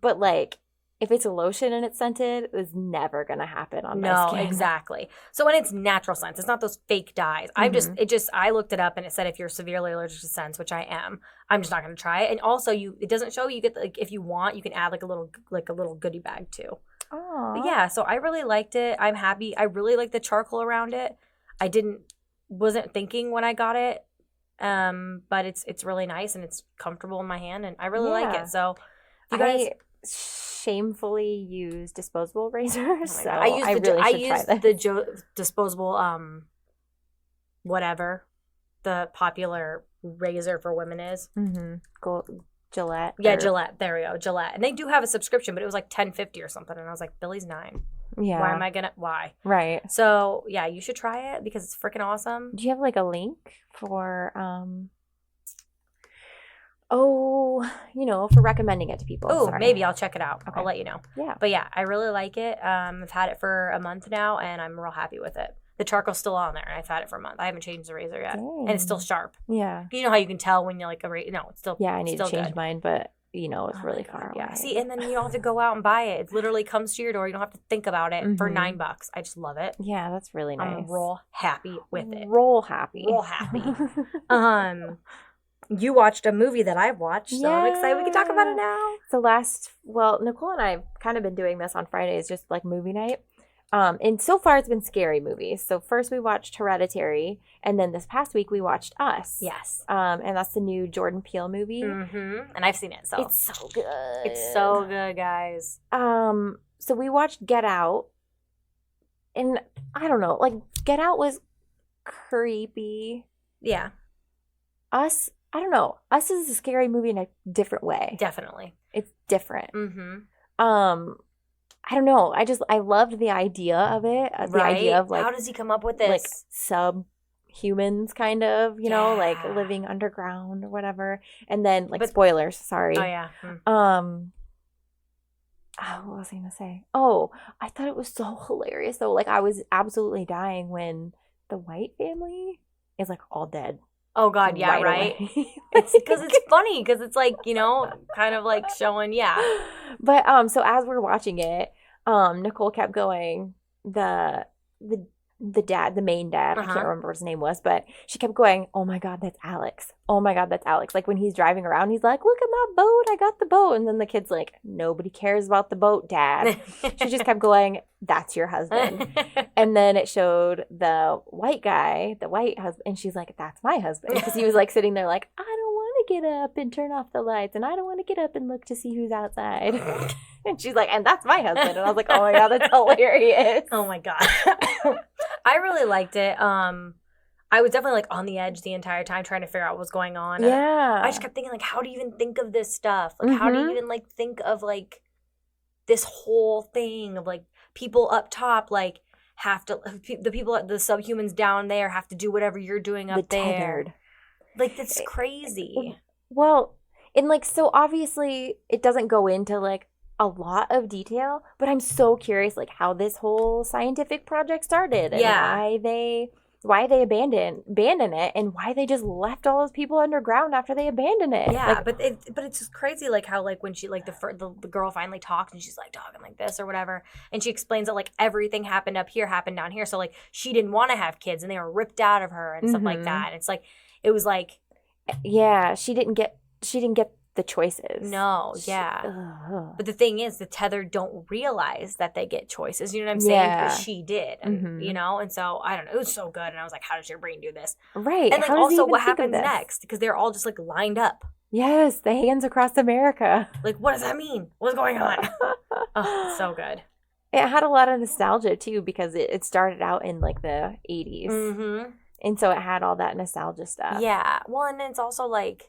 But like, if it's a lotion and it's scented, it's never going to happen on my skin. No, exactly. So when it's natural scents, it's not those fake dyes. I looked it up, and it said if you're severely allergic to scents, which I am, I'm just not going to try it. And also, it doesn't show you get, like, if you want, you can add like a little goodie bag too. Oh. Yeah, so I really liked it. I'm happy. I really like the charcoal around it. I wasn't thinking when I got it, but it's really nice, and it's comfortable in my hand, and I really like it. So you guys... shamefully use disposable razors. So I use the disposable whatever. the popular razor for women is. Gillette. Yeah, Gillette. There we go, Gillette. And they do have a subscription, but it was like $10.50 or something. And I was like, Billy's 9. Yeah. Why am I gonna? Why? Right. So yeah, you should try it because it's freaking awesome. Do you have like a link for for recommending it to people? Oh, maybe I'll check it out. Okay. I'll let you know. Yeah. But yeah, I really like it. I've had it for a month now, and I'm real happy with it. The charcoal's still on there, and I've had it for a month. I haven't changed the razor yet, and it's still sharp. Yeah. You know how you can tell when you're like it's still. Yeah, I need to change good. mine, but it's really far away. Yeah. See, and then you don't have to go out and buy it. It literally comes to your door. You don't have to think about it for $9. I just love it. Yeah, that's really nice. I'm real happy with it. Real happy. You watched a movie that I've watched, so I'm excited we can talk about it now. So Nicole and I have kind of been doing this on Fridays, just like movie night. And so far it's been scary movies. So first we watched Hereditary, and then this past week we watched Us. Yes. And that's the new Jordan Peele movie. Mm-hmm. And I've seen it, so. It's so good. It's so good, guys. So we watched Get Out, and I don't know, like Get Out was creepy. Yeah. Us, I don't know. Us is a scary movie in a different way. Definitely. It's different. Mm-hmm. I don't know. I loved the idea of it. The idea of like, how does he come up with this? Like sub-humans kind of, like living underground or whatever. And then spoilers, sorry. Oh yeah. What was I going to say? Oh, I thought it was so hilarious though. Like I was absolutely dying when the White family is like all dead. Oh God, yeah, right. It's because it's funny because it's like kind of like showing, yeah. But so as we're watching it, Nicole kept going. The dad, the main dad, I can't remember what his name was, but she kept going, "Oh my God, that's Alex. Oh my God, that's Alex." Like when he's driving around, he's like, "Look at my boat. I got the boat." And then the kid's like, "Nobody cares about the boat, Dad." She just kept going, "That's your husband." And then it showed the white guy, the white husband, and she's like, "That's my husband." Because he was like sitting there like, "I don't want to get up and turn off the lights, and I don't want to get up and look to see who's outside." And she's like, "And that's my husband." And I was like, "Oh my God, that's hilarious." Oh my God. I really liked it. I was definitely like on the edge the entire time trying to figure out what was going on. Yeah. I just kept thinking like, how do you even think of this stuff? Like, how do you even like think of like this whole thing of like people up top like have to, the people, the subhumans down there have to do whatever you're doing up there. Tethered. Like that's crazy. Well, and like so obviously it doesn't go into like a lot of detail, but I'm so curious like how this whole scientific project started and why they abandoned it and why they just left all those people underground after they abandoned it. Yeah, but it's just crazy like how like when she like the girl finally talks and she's like talking like this or whatever, and she explains that like everything happened up here happened down here, so like she didn't want to have kids and they were ripped out of her and stuff like that. And it's like it was like she didn't get the choices. No, yeah. But the thing is, the tethered don't realize that they get choices. You know what I'm saying? Because she did, and and so I don't know. It was so good, and I was like, "How does your brain do this?" Right. And like also, what happens next? Because they're all just like lined up. Yes, the hands across America. Like, what does that mean? What's going on? Oh, it's so good. It had a lot of nostalgia too because it started out in like the 80s, and so it had all that nostalgia stuff. Yeah. Well, and it's also like.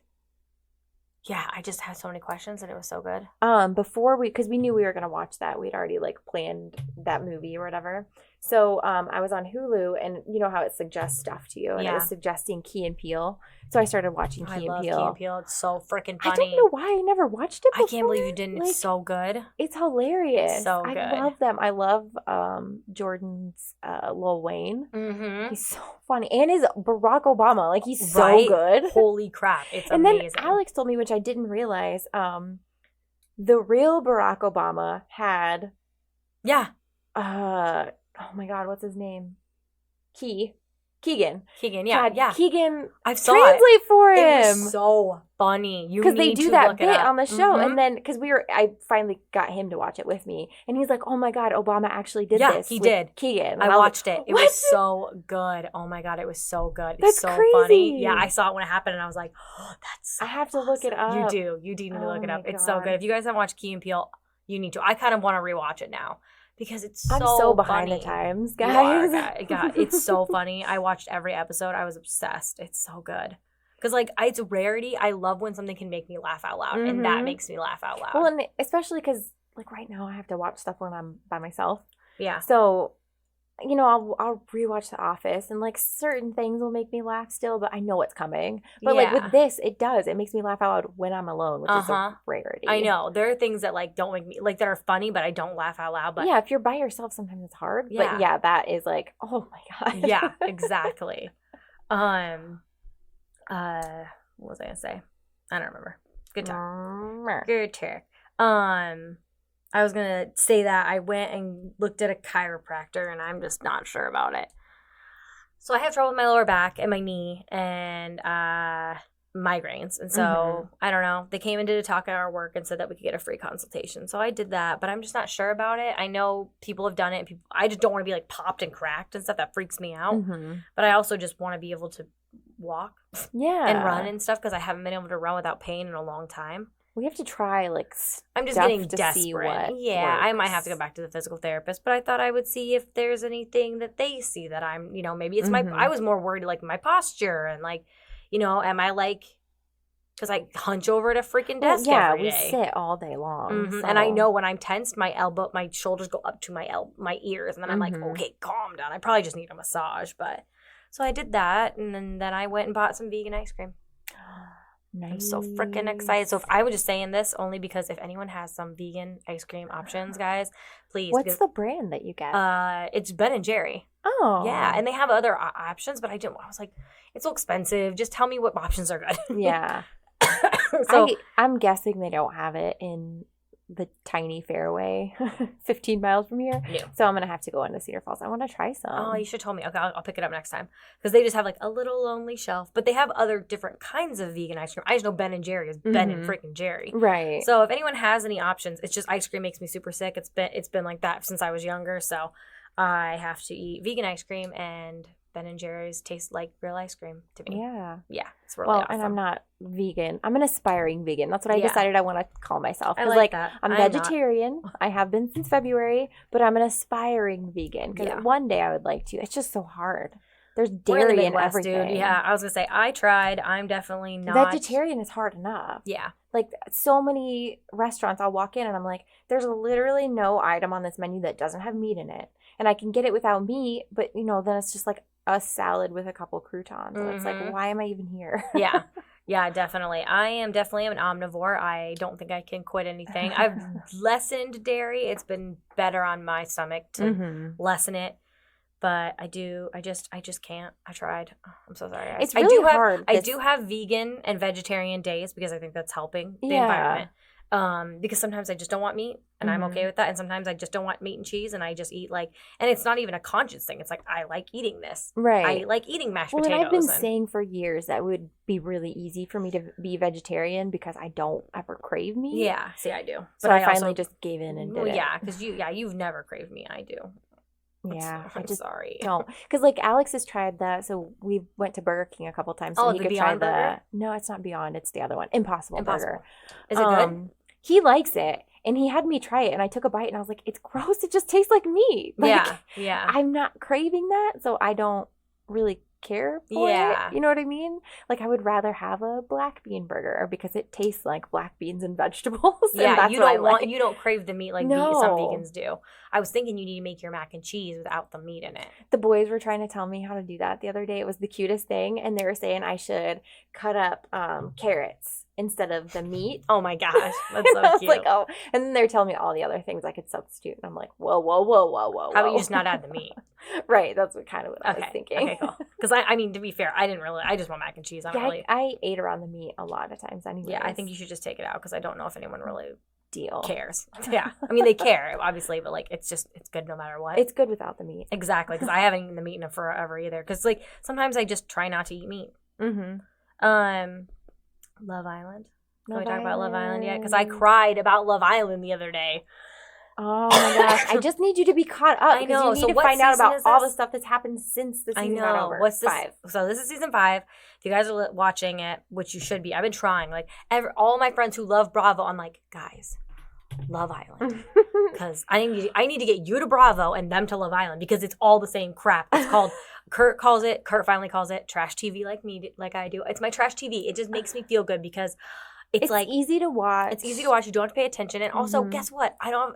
Yeah, I just had so many questions and it was so good. Because we knew we were going to watch that. We'd already like planned that movie or whatever. So I was on Hulu and you know how it suggests stuff to you. And it was suggesting Key and Peele. So I started watching Key and Peele. I love Key and Peele. It's so freaking funny. I don't know why I never watched it before. I can't believe you didn't. Like, it's so good. It's hilarious. It's so good. I love them. I love Jordan's Lil Wayne. Mm-hmm. He's so funny. And his Barack Obama. Like he's so good. Holy crap. It's amazing. And then Alex told me, which I didn't realize, the real Barack Obama had oh my God, what's his name? Keegan. Yeah. Keegan I've saw translate for him. It was so funny. Because they do that bit on the show. And then, because I finally got him to watch it with me. And he's like, "Oh my God, Obama actually did this." Yeah, he did. Keegan. I watched it. It was so good. Oh my God, it was so good. It's so crazy. Funny. Yeah, I saw it when it happened and I was like, "Oh, that's so I have to look it up. You do. You need to look it up. It's so good. If you guys haven't watched Key and Peele, you need to. I kind of want to rewatch it now. because it's I'm so behind funny. the times, guys. It's so funny. I watched every episode. I was obsessed. It's so good. Because, like, it's a rarity. I love when something can make me laugh out loud, and that makes me laugh out loud. Well, and especially because, like, right now I have to watch stuff when I'm by myself. Yeah. So, you know, I'll rewatch The Office, and, like, certain things will make me laugh still, but I know it's coming. But, like, with this, it does. It makes me laugh out loud when I'm alone, which is a rarity. I know. There are things that, like, don't make me, like, that are funny, but I don't laugh out loud. But yeah, if you're by yourself, sometimes it's hard. Yeah. But, yeah, that is, like, oh, my God. Yeah, exactly. What was I gonna say? I don't remember. Good talk. Good talk. I was gonna say that I went and looked at a chiropractor, and I'm just not sure about it. So I have trouble with my lower back and my knee and migraines, and so I don't know. They came in to talk at our work and said that we could get a free consultation. So I did that, but I'm just not sure about it. I know people have done it. And I just don't want to be like popped and cracked and stuff. That freaks me out. But I also just want to be able to walk and run and stuff because I haven't been able to run without pain in a long time. We have to try, like, I'm just getting desperate. See what works. I might have to go back to the physical therapist, but I thought I would see if there's anything that they see that I'm, you know, maybe it's I was more worried, like, my posture and, like, you know, am I, like, because I hunch over at a freaking desk every day. We sit all day long. So. And I know when I'm tensed, my shoulders go up to my ears, and then I'm like, okay, calm down. I probably just need a massage, but... So I did that, and then I went and bought some vegan ice cream. Nice. I'm so freaking excited. So if I was just saying this only because if anyone has some vegan ice cream options, guys, please. What's the brand that you get? It's Ben & Jerry. Oh. Yeah, and they have other options, but I was like, it's so expensive. Just tell me what options are good. Yeah. So I'm guessing they don't have it in the tiny Fairway 15 miles from here. No. So I'm going to have to go into Cedar Falls. I want to try some. Oh, you should tell me. Okay, I'll pick it up next time. Because they just have like a little lonely shelf. But they have other different kinds of vegan ice cream. I just know Ben & Jerry is Ben and freaking Jerry. Right. So if anyone has any options, it's just ice cream makes me super sick. It's been like that since I was younger. So I have to eat vegan ice cream, and Ben & Jerry's taste like real ice cream to me. Yeah. Yeah. It's really awesome. And I'm not vegan. I'm an aspiring vegan. That's what I decided I want to call myself. I like that. I'm vegetarian. I have been since February, but I'm an aspiring vegan. Because one day I would like to. It's just so hard. There's dairy in everything. Dude. Yeah, I was going to say, I tried. I'm definitely not. Vegetarian is hard enough. Yeah. Like, so many restaurants, I'll walk in and I'm like, there's literally no item on this menu that doesn't have meat in it. And I can get it without meat, but, you know, then it's just like a salad with a couple croutons. And it's like, why am I even here? Yeah. Yeah, definitely. I am definitely an omnivore. I don't think I can quit anything. I've lessened dairy. It's been better on my stomach to lessen it. But I just can't. I tried. Oh, I'm so sorry. It's really hard. I do have vegan and vegetarian days because I think that's helping the environment. Because sometimes I just don't want meat, and I'm okay with that. And sometimes I just don't want meat and cheese, and I just eat and it's not even a conscious thing. It's like, I like eating this. Right. I like eating mashed potatoes. And I've been saying for years that it would be really easy for me to be vegetarian because I don't ever crave meat. Yeah. See, I do. So I finally just gave in and did it. Yeah, because you've never craved meat. I do. Yeah, I'm sorry. Don't, because like Alex has tried that. So we went to Burger King a couple times. So he could Beyond try Burger? No, it's not Beyond. It's the other one, Impossible Burger. Is it good? He likes it, and he had me try it, and I took a bite, and I was like, "It's gross. It just tastes like meat." Like, yeah. I'm not craving that, so I don't really care for it. You know what I mean? Like, I would rather have a black bean burger because it tastes like black beans and vegetables. Yeah, and that's you don't crave the meat like some vegans do. I was thinking you need to make your mac and cheese without the meat in it. The boys were trying to tell me how to do that the other day. It was the cutest thing, and they were saying I should cut up carrots instead of the meat. Oh my gosh, that's so cute. Like, oh, and then they're telling me all the other things I could substitute, and I'm like, whoa. How about you just not add the meat? Right, that's what I was thinking. Okay, cool. Because I mean, to be fair, I just want mac and cheese. I ate around the meat a lot of times anyway. Yeah, I think you should just take it out because I don't know if anyone really cares. Okay. Yeah, I mean they care obviously, but like it's good no matter what. It's good without the meat. Exactly, because I haven't eaten the meat in forever either. Because like sometimes I just try not to eat meat. Love Island. Can we talk about Love Island yet? Because I cried about Love Island the other day. Oh my gosh! I just need you to be caught up. I know. You need to find out about all the stuff that's happened since the season got over. What's this? 5. So this is season 5. If you guys are watching it, which you should be, I've been trying. Like all my friends who love Bravo, I'm like, guys, Love Island. Because I need to get you to Bravo and them to Love Island because it's all the same crap. It's called, Kurt finally calls it trash TV like I do. It's my trash TV. It just makes me feel good because it's like easy to watch. It's easy to watch. You don't have to pay attention. And also, guess what? I don't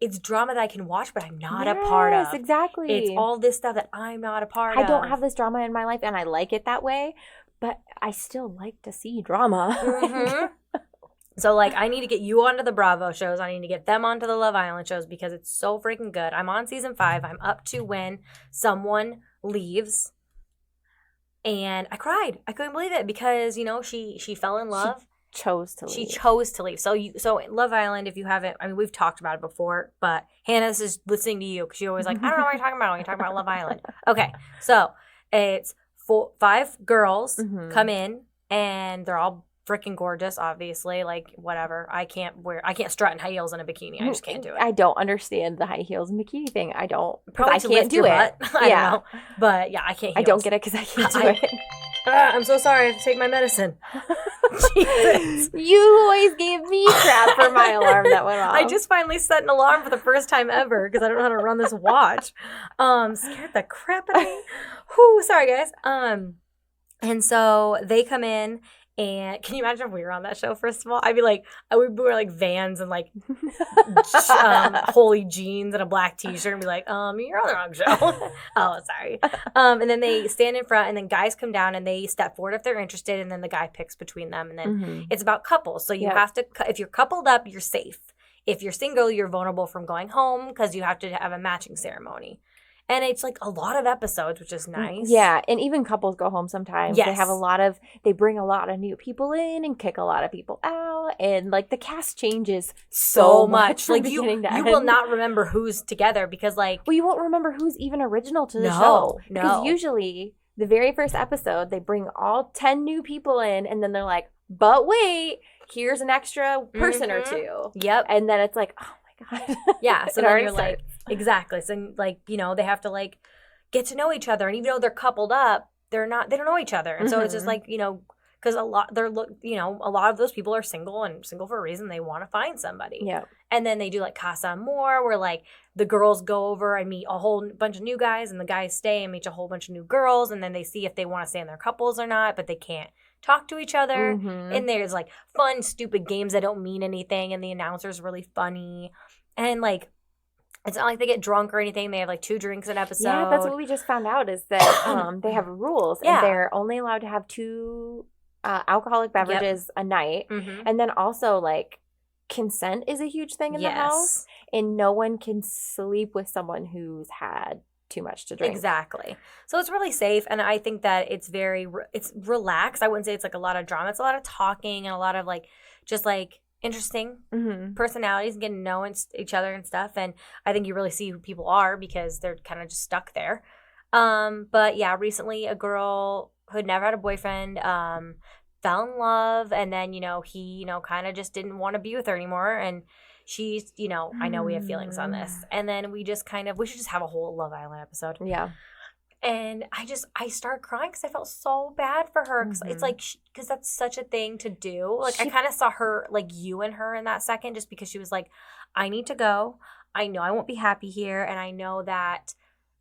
it's drama that I can watch, but I'm not a part of. Yes, exactly. It's all this stuff that I'm not a part of. I don't have this drama in my life, and I like it that way, but I still like to see drama. Mm-hmm. So, I need to get you onto the Bravo shows. I need to get them onto the Love Island shows because it's so freaking good. I'm on season 5. I'm up to when someone leaves. And I cried. I couldn't believe it because, she fell in love. She chose to leave. So Love Island, if you haven't, we've talked about it before, but Hannah, this is listening to you because you're always like, I don't know what you're talking about when you're talking about Love Island. Okay, so it's 5 girls come in and they're all freaking gorgeous, obviously. Whatever. I can't strut in high heels and a bikini. I just can't do it. I don't understand the high heels and bikini thing. I don't. Probably I can't do it. I don't know. But yeah, I can't. I don't get it because I can't do it. I'm so sorry. I have to take my medicine. Jesus. You always gave me crap for my alarm that went off. I just finally set an alarm for the first time ever because I don't know how to run this watch. Scared the crap out of me. Whew, sorry guys. And so they come in. And can you imagine if we were on that show, first of all? I'd be like, we wear Vans and holy jeans and a black t-shirt and be like, you're on the wrong show. Oh, sorry. And then they stand in front and then guys come down and they step forward if they're interested and then the guy picks between them. And then it's about couples. So you have to, if you're coupled up, you're safe. If you're single, you're vulnerable from going home because you have to have a matching ceremony. And it's a lot of episodes, which is nice. Yeah, and even couples go home sometimes. Yes. They bring a lot of new people in and kick a lot of people out. And the cast changes so much. You will not remember who's together because well, you won't remember who's even original to the show. No. Because usually the very first episode, they bring all 10 new people in and then they're like, but wait, here's an extra person or two. Yep. And then it's like, oh my God. Yeah, so then you're exactly. So they have to get to know each other, and even though they're coupled up, they don't know each other, and so it's just because a lot of those people are single and single for a reason. They want to find somebody. Yeah. And then they do Casa Amor, where the girls go over and meet a whole bunch of new guys, and the guys stay and meet a whole bunch of new girls, and then they see if they want to stay in their couples or not, but they can't talk to each other. And there's fun, stupid games that don't mean anything, and the announcer's really funny, and it's not they get drunk or anything. They have 2 drinks an episode. Yeah, that's what we just found out is that they have rules. Yeah. And they're only allowed to have 2 alcoholic beverages a night. And then also consent is a huge thing in the house. And no one can sleep with someone who's had too much to drink. Exactly. So it's really safe. And I think that it's it's relaxed. I wouldn't say it's a lot of drama. It's a lot of talking and a lot of interesting personalities and getting to know each other and stuff. And I think you really see who people are because they're kind of just stuck there. But yeah, recently a girl who had never had a boyfriend fell in love, and then he kind of just didn't want to be with her anymore, and she's I know we have feelings on this, and then we just we should just have a whole Love Island episode. Yeah. And I started crying because I felt so bad for her. Cause it's because that's such a thing to do. I kind of saw her, you and her in that second, just because she was like, I need to go. I know I won't be happy here. And I know that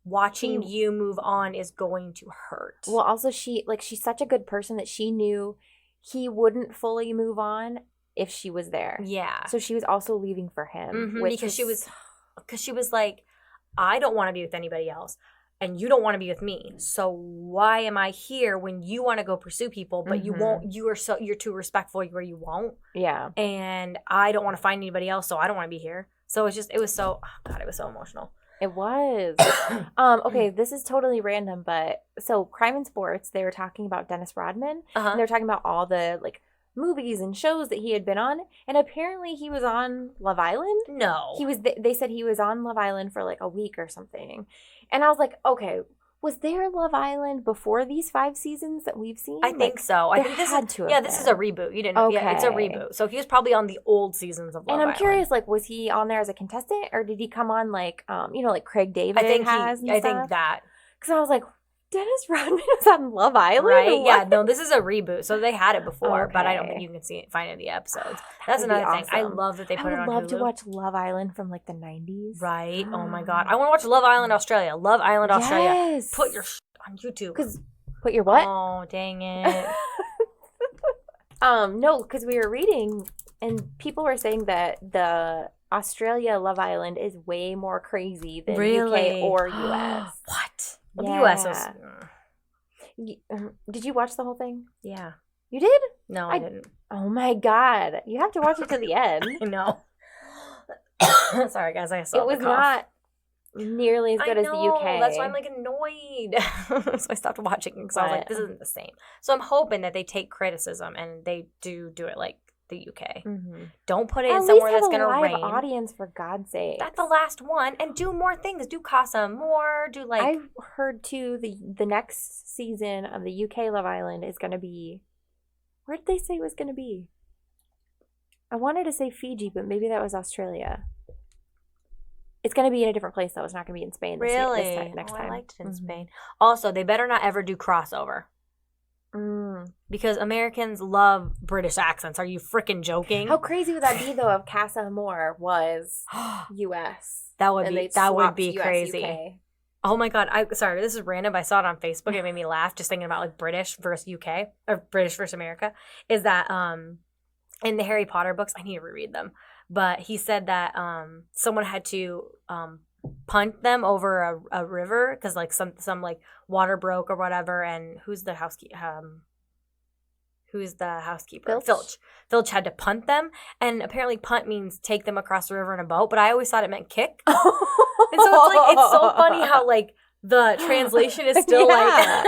watching you move on is going to hurt. Well, also she's such a good person that she knew he wouldn't fully move on if she was there. Yeah. So she was also leaving for him. Because she was like, I don't want to be with anybody else. And you don't want to be with me. So why am I here when you want to go pursue people, but you won't? You're too respectful where you won't. Yeah. And I don't want to find anybody else, so I don't want to be here. So it was so emotional. It was. Okay, this is totally random, but so Crime and Sports, they were talking about Dennis Rodman. And they were talking about all the movies and shows that he had been on, and apparently he was on Love Island. No. They said he was on Love Island for a week or something. And I was like, okay, was there Love Island before these 5 seasons that we've seen? I think so. I think this is a reboot. You didn't know. Okay. Yeah, it's a reboot. So he was probably on the old seasons of Love Island. And I'm curious, was he on there as a contestant, or did he come on like Craig David has and stuff? I think that. Because I was like, Dennis Rodman was on Love Island? Right? What? Yeah, no, this is a reboot. So they had it before, but I don't Okay. think you can find any episodes. That That's would be another thing. I awesome. love that they put it on Hulu. I would love to watch Love Island from like the 90s. Right? Oh my God. I want to watch Love Island Australia. Love Island Australia. Yes. Put your on YouTube. Put your what? Oh, dang it. No, because we were reading and people were saying that the Australia Love Island is way more crazy than UK or US. What? Yeah. The US was... Did you watch the whole thing? Yeah. You did? No, I didn't. Oh my God. You have to watch it to the end. I know. Sorry, guys. I saw It was not nearly as good as the UK. That's why I'm like annoyed. So I stopped watching because I was like, this isn't the same. So I'm hoping that they take criticism and they do it like the UK. Mm-hmm. Don't put it in somewhere that's going to rain. Audience, for God's sake. That's the last one. And do more things. Do Casa more. Do like... I heard too the next season of the UK Love Island is going to be... Where did they say it was going to be? I wanted to say Fiji, but maybe that was Australia. It's going to be in a different place, though. It's not going to be in Spain this next time. I liked it in Spain. Also, they better not ever do crossover. Because Americans love British accents. Are you freaking joking? How crazy would that be, though, if Casa Amor was U.S.? That would be US, crazy. UK. Oh my God. Sorry, this is random. I saw it on Facebook. It made me laugh just thinking about like British versus UK or British versus America. Is that in the Harry Potter books, I need to reread them. But he said that someone had to punt them over a river because like some like water broke or whatever. And who's the housekeeper? Filch had to punt them, and apparently punt means take them across the river in a boat. But I always thought it meant kick. And so it's so funny how like the translation is still like.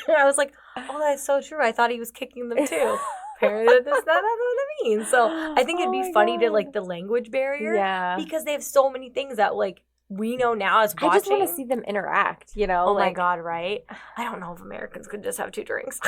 I was like, oh, that's so true. I thought he was kicking them too. Apparently that's not what it means. So I think it'd be funny to like the language barrier. Yeah. Because they have so many things that like we know now as watching. I just want to see them interact, you know? Oh my God, right? I don't know if Americans could just have 2 drinks.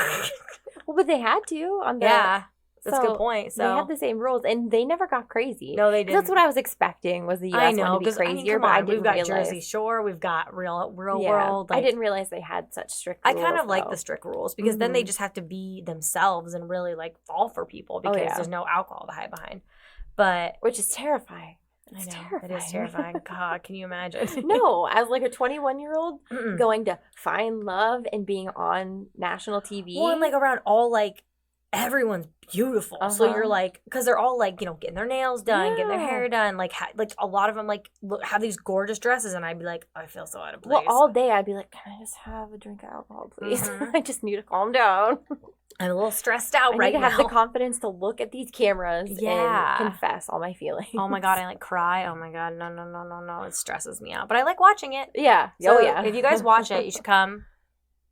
Well, but they had to on the... Yeah. That's a good point. So they had the same rules, and they never got crazy. No, they didn't. That's what I was expecting was the U.S. one to be crazier, but I didn't we've got realize. Jersey Shore, we've got real world. Like, I didn't realize they had such strict rules. I kind of like the strict rules because then they just have to be themselves and really like fall for people because there's no alcohol to hide behind. But which is terrifying. I know. It is terrifying. God, can you imagine? No, as like a 21-year-old going to find love and being on national TV. Well, and like around all like everyone's beautiful. So you're like, because they're all like, you know, getting their nails done, getting their hair done. Like, like a lot of them like have these gorgeous dresses, and I'd be like, I feel so out of place. Well, all day I'd be like, can I just have a drink of alcohol, please? I just need to calm down. I'm a little stressed out I need to have the confidence to look at these cameras and confess all my feelings. Oh my God, I like cry. Oh my God, no. It stresses me out. But I like watching it. Yeah. So if you guys watch it, you should come.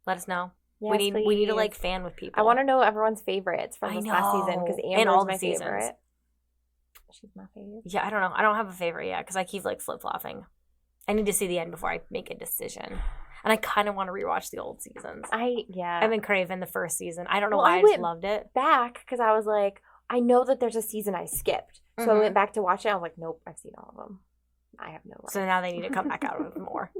Let us know. Yes, we need to like fan with people. I want to know everyone's favorites from this last season because Amber's my favorite. She's my favorite. Yeah, I don't know. I don't have a favorite yet because I keep like flip-flopping. I need to see the end before I make a decision. And I kind of want to rewatch the old seasons. I've been craving the first season. I don't know why I just loved it. Back because I was like, I know that there's a season I skipped, so I went back to watch it. I was like, nope, I've seen all of them. I have no life. So now they need to come back out with more.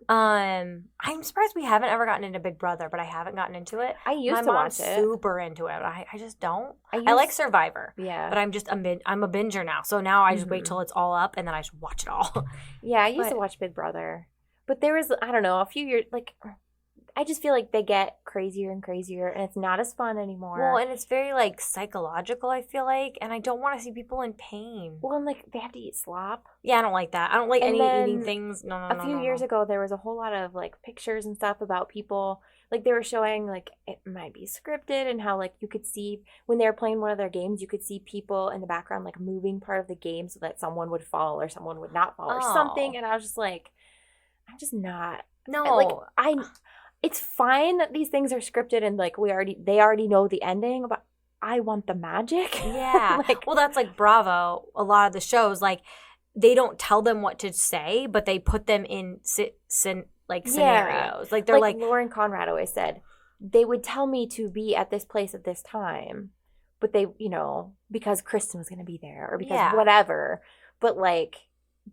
I'm surprised we haven't ever gotten into Big Brother, but I haven't gotten into it. I used to watch it. Super into it. I just don't. I like Survivor. Yeah. But I'm a binger now. So now I just wait till it's all up and then I just watch it all. Yeah, I used to watch Big Brother. But there was, I don't know, a few years, like, I just feel like they get crazier and crazier and it's not as fun anymore. Well, and it's very, like, psychological, I feel like. And I don't want to see people in pain. Well, and, like, they have to eat slop. Yeah, I don't like that. I don't like any eating things. No. A few years ago, there was a whole lot of, like, pictures and stuff about people. Like, they were showing, like, it might be scripted and how, like, you could see, when they were playing one of their games, you could see people in the background, like, moving part of the game so that someone would fall or someone would not fall or something. And I was just like, I'm just not. No. Like, it's fine that these things are scripted and, like, they already know the ending, but I want the magic. Yeah. Like, well, that's like Bravo. A lot of the shows, like, they don't tell them what to say, but they put them in scenarios. Like, they're like Lauren Conrad always said, they would tell me to be at this place at this time, but they, you know, because Kristen was going to be there or because whatever. But, like,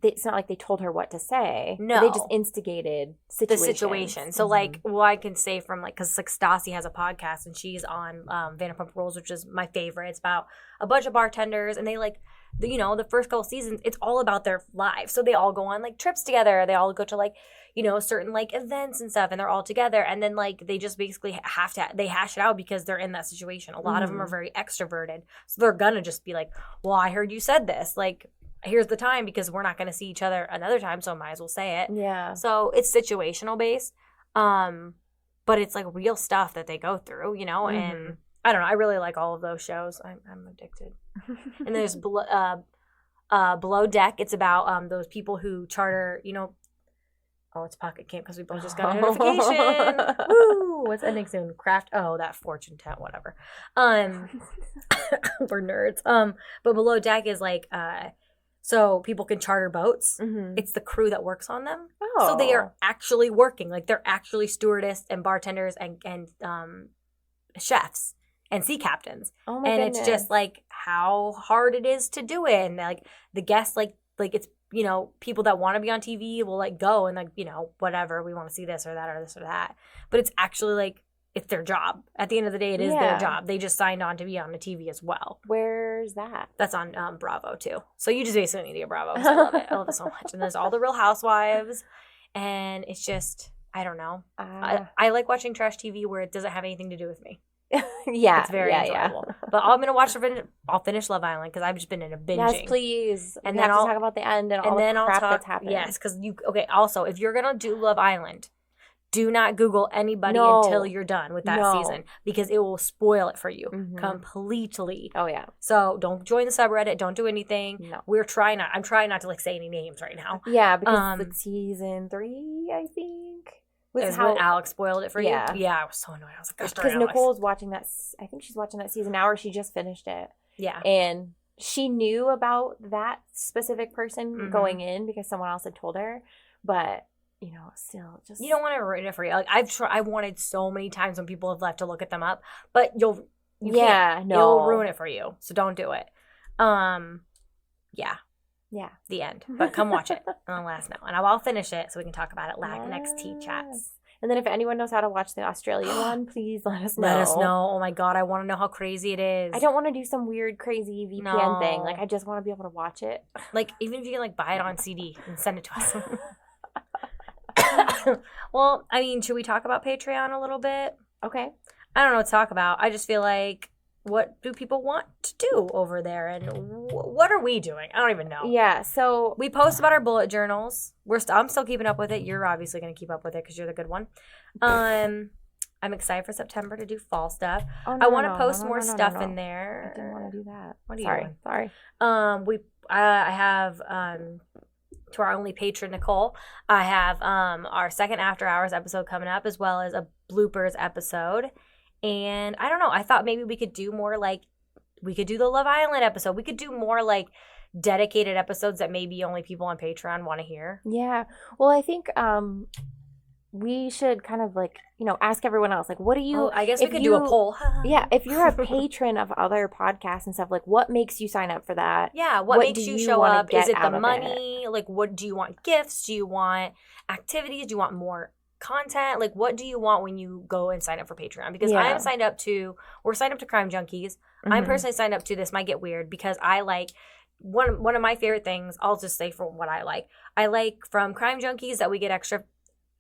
it's not like they told her what to say. No. They just instigated the situation. So, like, well, I can say from, like, because, like, Stassi has a podcast, and she's on Vanderpump Rules, which is my favorite. It's about a bunch of bartenders, and they, like, the first couple seasons, it's all about their lives. So they all go on, like, trips together. They all go to, like, certain, like, events and stuff, and they're all together. And then, like, they just basically they hash it out because they're in that situation. A lot of them are very extroverted. So they're going to just be like, well, I heard you said this. Like, here's the time because we're not going to see each other another time, so I might as well say it. Yeah. So it's situational based. But it's, like, real stuff that they go through, and I don't know. I really like all of those shows. I'm addicted. And there's Below Deck. It's about those people who charter, Oh, it's Pocket Camp because we both just got a notification. Woo! What's ending soon? Craft. Oh, that Fortune tent, whatever. We're nerds. But Below Deck is like, so people can charter boats. It's the crew that works on them. Oh. So they are actually working. Like, they're actually stewardess and bartenders and chefs and sea captains. Oh my goodness. It's just like how hard it is to do it. And, like, the guests, like it's, people that want to be on TV will, like, go and, like, whatever, we want to see this or that or this or that. But it's actually, like, it's their job. At the end of the day, it is their job. They just signed on to be on the TV as well. Where's that? That's on Bravo, too. So you just basically need to get Bravo because I love it. I love it so much. And there's all the Real Housewives. And it's just, I don't know. I like watching trash TV where it doesn't have anything to do with me. Yeah. It's very enjoyable. Yeah. But I'm going to watch I'll finish Love Island because I've just been in a binging. Yes, please. And then I'll talk about the end and all the crap that's happening. Yes, because also, if you're going to do Love Island, do not Google anybody until you're done with that season because it will spoil it for you completely. Oh, yeah. So don't join the subreddit. Don't do anything. No. I'm trying not to, like, say any names right now. Yeah, because like season 3, I think. Is when Alex spoiled it for you? Yeah, I was so annoyed. I was like, because Nicole's watching that. I think she's watching that season now, or she just finished it. Yeah. And she knew about that specific person going in because someone else had told her. But, still just. You don't want to ruin it for you. Like, I wanted so many times when people have left to look at them up, but you can't. It'll ruin it for you. So don't do it. Yeah. Yeah. The end. But come watch it and I'll let us know. And I'll finish it so we can talk about it next Tea Chats. And then if anyone knows how to watch the Australian one, please let us know. Let us know. Oh my God, I want to know how crazy it is. I don't want to do some weird, crazy VPN thing. Like, I just want to be able to watch it. Like, even if you can, like, buy it on CD and send it to us. Well, I mean, should we talk about Patreon a little bit? Okay. I don't know what to talk about. I just feel like, what do people want to do over there, and what are we doing? I don't even know. Yeah, so we post about our bullet journals. I'm still keeping up with it. You're obviously going to keep up with it because you're the good one. I'm excited for September to do fall stuff. I want to post more stuff in there. I didn't want to do that. What are you doing? Sorry. I have to our only patron Nicole. I have our second After Hours episode coming up, as well as a bloopers episode. And I don't know. I thought maybe we could do more, like, we could do the Love Island episode. We could do more, like, dedicated episodes that maybe only people on Patreon want to hear. Yeah. Well, I think we should kind of, like, ask everyone else, like, what do you... I guess we could do a poll. Yeah. If you're a patron of other podcasts and stuff, like, what makes you sign up for that? Yeah. What makes you show up? Is it the money? Like, what do you want? Gifts? Do you want activities? Do you want more content? Like, what do you want when you go and sign up for Patreon? Because we're signed up to Crime Junkies. I'm personally signed up to This Might Get Weird because I like one of my favorite things. I'll just say for what I like from Crime Junkies that we get extra